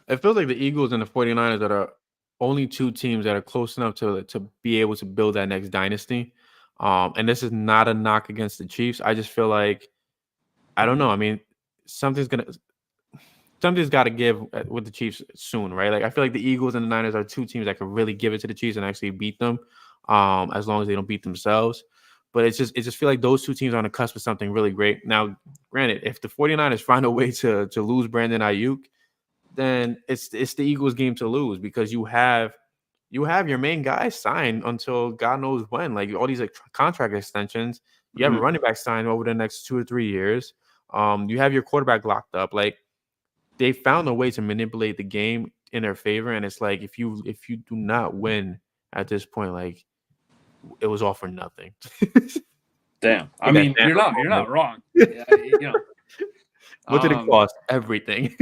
It feels like the Eagles and the 49ers that are only two teams that are close enough to be able to build that next dynasty. And this is not a knock against the Chiefs. I just feel like, I don't know. I mean, something's got to give with the Chiefs soon, right? Like, I feel like the Eagles and the Niners are two teams that could really give it to the Chiefs and actually beat them, as long as they don't beat themselves. But it just feel like those two teams are on the cusp of something really great. Now, granted, if the 49ers find a way to lose Brandon Ayuk, then it's the Eagles' game to lose, because you have your main guys signed until God knows when. Like, all these like contract extensions, you have a running back signed over the next 2 or 3 years. You have your quarterback locked up. Like, they found a way to manipulate the game in their favor, and it's like, if you do not win at this point, like, it was all for nothing. Damn. I mean, you're not wrong. Yeah, what did it cost? Everything.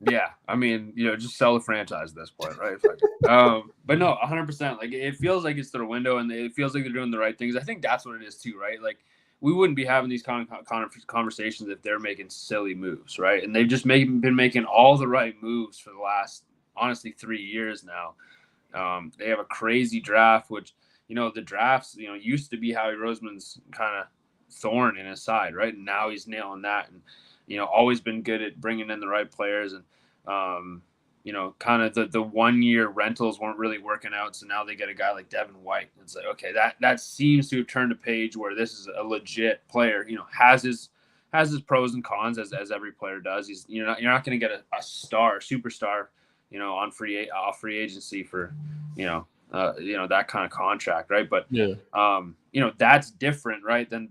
Yeah, I mean, just sell the franchise at this point, right? But no, 100%. Like, it feels like it's their window, and it feels like they're doing the right things. I think that's what it is too, right? Like, we wouldn't be having these conversations if they're making silly moves, right? And they've just been making all the right moves for the last, honestly, 3 years now. They have a crazy draft, which, the drafts, used to be Howie Roseman's kind of thorn in his side, right? And now he's nailing that, and always been good at bringing in the right players. And kind of the 1 year rentals weren't really working out, so now they get a guy like Devin White. It's like, okay, that seems to have turned a page where this is a legit player. Has his pros and cons, as every player does. You're not going to get a superstar, on off free agency for that kind of contract, right? But that's different, right, than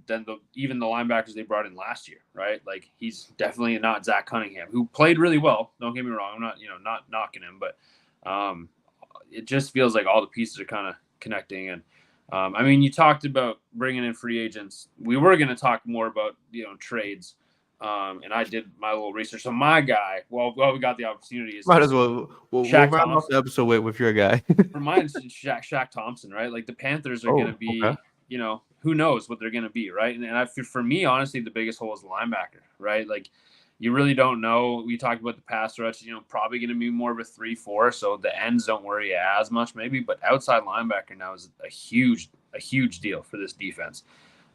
even the linebackers they brought in last year, right? Like, he's definitely not Zach Cunningham, who played really well. Don't get me wrong, I'm not not knocking him, but it just feels like all the pieces are kind of connecting. And I mean, you talked about bringing in free agents. We were going to talk more about trades. And I did my little research. So my guy, well, we got the opportunity. Might as well. We'll round off the episode with your guy. For mine, it's Shaq Thompson, right? Like, the Panthers are going to be, okay. Who knows what they're going to be, right? And for me, honestly, the biggest hole is the linebacker, right? Like, you really don't know. We talked about the pass rush, probably going to be more of a 3-4, so the ends don't worry as much, maybe. But outside linebacker now is a huge deal for this defense.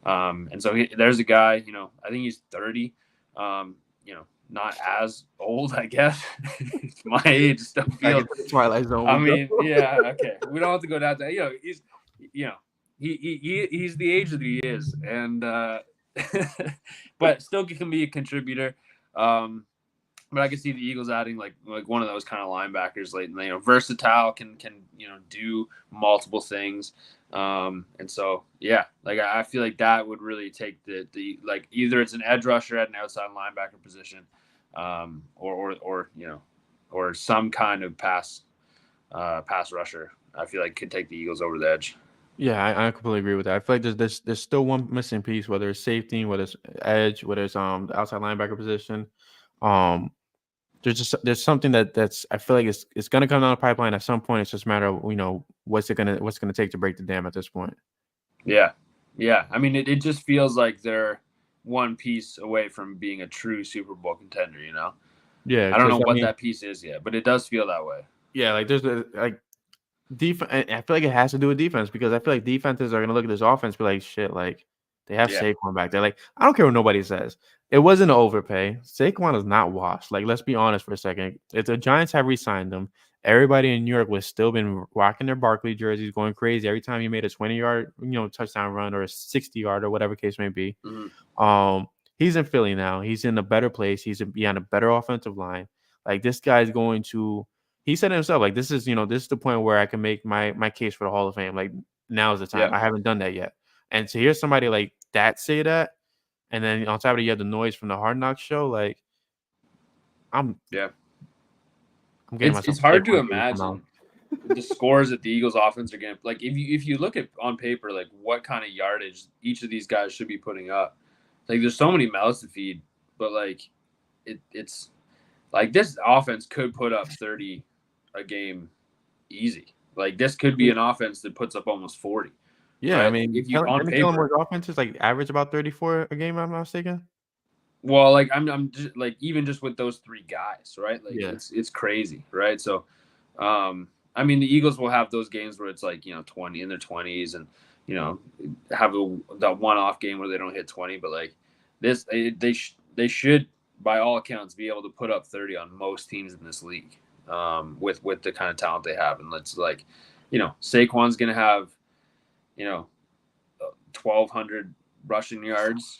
And so there's a guy, I think he's 30. Not as old, I guess. It's my age, still feels Twilight Zone. I mean, yeah, okay. We don't have to go down to he's he's the age that he is, and but still can be a contributor. But I can see the Eagles adding like one of those kind of linebackers late, and versatile, can do multiple things. And so, yeah, like, I feel like that would really take the like, either it's an edge rusher at an outside linebacker position, or some kind of pass rusher. I feel like could take the Eagles over the edge. Yeah, I completely agree with that. I feel like there's still one missing piece, whether it's safety, whether it's edge, whether it's the outside linebacker position. There's something that's I feel like it's gonna come down the pipeline at some point. It's just a matter of what's gonna take to break the dam at this point. Yeah. I mean, it just feels like they're one piece away from being a true Super Bowl contender. Yeah, I don't know what that piece is yet, but it does feel that way. Yeah, like there's defense. I feel like it has to do with defense, because I feel like defenses are gonna look at this offense and be like, shit, like, they have Saquon back there. Like, I don't care what nobody says. It wasn't an overpay. Saquon is not washed. Like, let's be honest for a second. If the Giants have re-signed him, everybody in New York was still been rocking their Barkley jerseys, going crazy every time he made a 20-yard, touchdown run, or a 60-yard, or whatever case may be. Mm-hmm. He's in Philly now. He's in a better place. He's on a better offensive line. Like this guy's going to. He said himself, like this is the point where I can make my case for the Hall of Fame. Like now's the time. Yeah. I haven't done that yet. And to hear somebody like that say that, and then on top of it, you have the noise from the Hard Knocks show. Like I'm getting myself. It's hard to imagine the scores that the Eagles offense are going to, like, if you look at on paper, like what kind of yardage each of these guys should be putting up. Like there's so many mouths to feed, but like it's like this offense could put up 30 a game easy. Like this could be an offense that puts up almost 40. Yeah, right? I mean, If you on paper, Kellenmore's offense is like average about 34 a game. I'm not mistaken. well, like I'm just, like even just with those three guys, right? Like Yeah. it's crazy, right? So, I mean, the Eagles will have those games where it's like 20 in their 20s, and have that one-off game where they don't hit 20. But like this, they should by all accounts be able to put up 30 on most teams in this league, with the kind of talent they have. And let's like, Saquon's gonna have 1,200 rushing yards.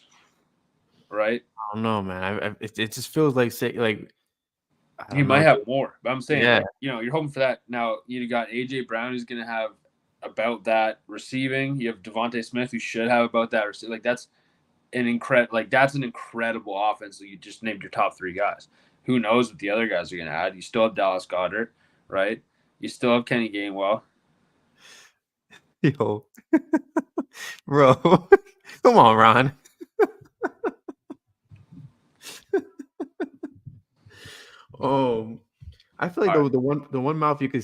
Right? I don't know, man. It just feels like He might have more, but I'm saying, Yeah. like, you're hoping for that. Now you got AJ Brown, who's going to have about that receiving. You have Devontae Smith, who should have about that receiving. Like that's an incredible offense. So you just named your top three guys. Who knows what the other guys are going to add? You still have Dallas Goedert, right? You still have Kenny Gainwell. Yo, bro, come on, Ron. I feel like the one mouth you could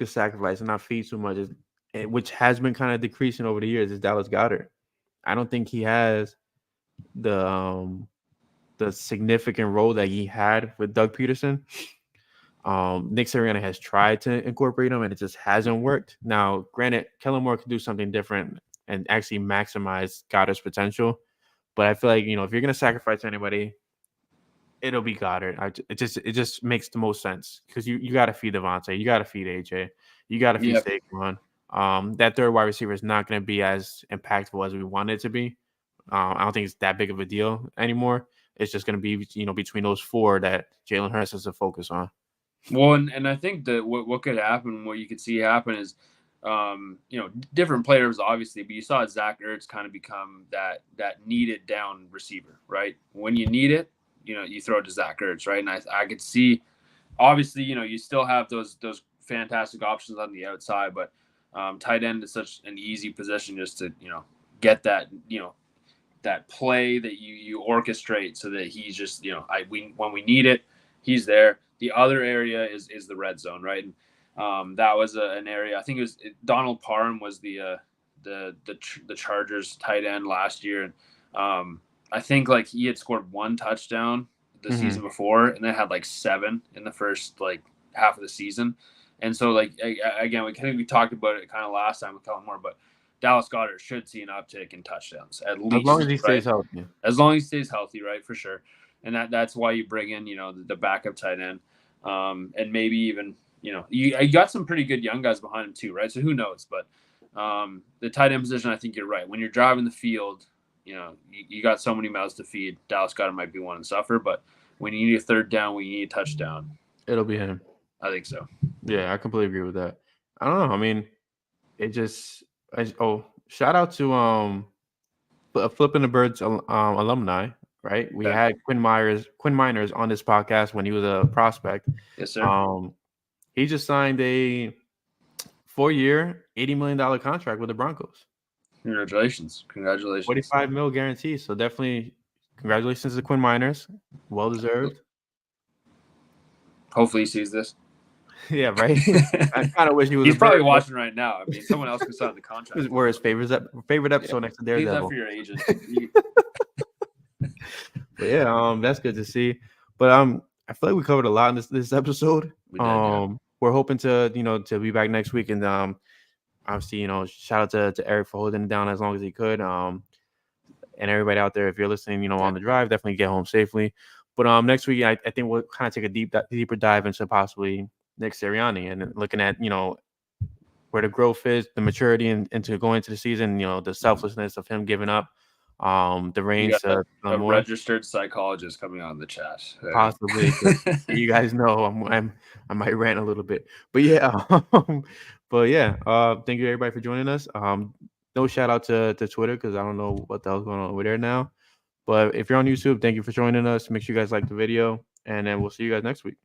sacrifice and not feed too much is, which has been kind of decreasing over the years, is Dallas Goedert. I don't think he has the significant role that he had with Doug Peterson. Nick Sirianni has tried to incorporate him, and it just hasn't worked. Now, granted, Kellen Moore could do something different and actually maximize Goddard's potential, but I feel like if you're gonna sacrifice anybody, it'll be Goddard. It just makes the most sense because you got to feed Devontae, you got to feed AJ, you got to feed Saquon. That third wide receiver is not going to be as impactful as we want it to be. I don't think it's that big of a deal anymore. It's just going to be between those four that Jalen Hurts has to focus on. Well, and I think that what could happen, what you could see happen is, different players obviously, but you saw Zach Ertz kind of become that needed down receiver, right? When you need it, you throw it to Zach Ertz, right? And I could see, obviously, you still have those fantastic options on the outside, but tight end is such an easy position just to get that that play that you orchestrate so that he's just when we need it, he's there. The other area is the red zone, right? And that was an area. I think it was Donald Parham was the Chargers tight end last year, and I think like he had scored one touchdown the season before, and then had like 7 in the first like half of the season. And so like again, we talked about it kind of last time with Kellen Moore, but Dallas Goedert should see an uptick in touchdowns at least, as long as he stays healthy. As long as he stays healthy, right, for sure. And that's why you bring in the backup tight end, and maybe even you got some pretty good young guys behind him too, right? So who knows? But the tight end position, I think you're right. When you're driving the field, you got so many mouths to feed. Dallas Goedert might be one to suffer, but when you need a third down, when you need a touchdown, it'll be him. I think so. Yeah, I completely agree with that. I don't know. I mean, shout out to Flippin' the Birds alumni, right? We had Quinn Miners on this podcast when he was a prospect. Yes, sir. He just signed a 4-year, $80 million contract with the Broncos. Congratulations. 45 mil guarantee. So definitely congratulations to Quinn Miners. Well deserved. Hopefully he sees this. Yeah, right. I kind of wish he was. He's probably watching right now. I mean, someone else could sign the contract. We're his favorite episode next to Daredevil. Leave that for your agent. But yeah, that's good to see. But I feel like we covered a lot in this episode. We did, we're hoping to to be back next week, and obviously shout out to Eric for holding it down as long as he could. And everybody out there, if you're listening, on the drive, definitely get home safely. But next week, I think we'll kind of take a deeper dive into possibly Nick Sirianni and looking at where the growth is, the maturity into going into the season, the selflessness of him giving up the You reins got to a more. registered psychologist coming on the chat. There. Possibly. You guys know I might rant a little bit, but yeah, thank you everybody for joining us. No shout out to Twitter because I don't know what the hell's going on over there now. But if you're on YouTube, thank you for joining us. Make sure you guys like the video, and then we'll see you guys next week.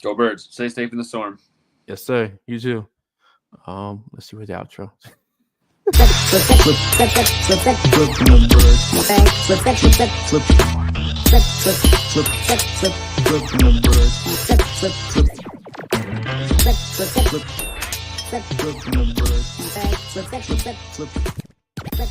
Go Birds! Stay safe in the storm. Yes, sir. You too. Let's see where the outro. Flip.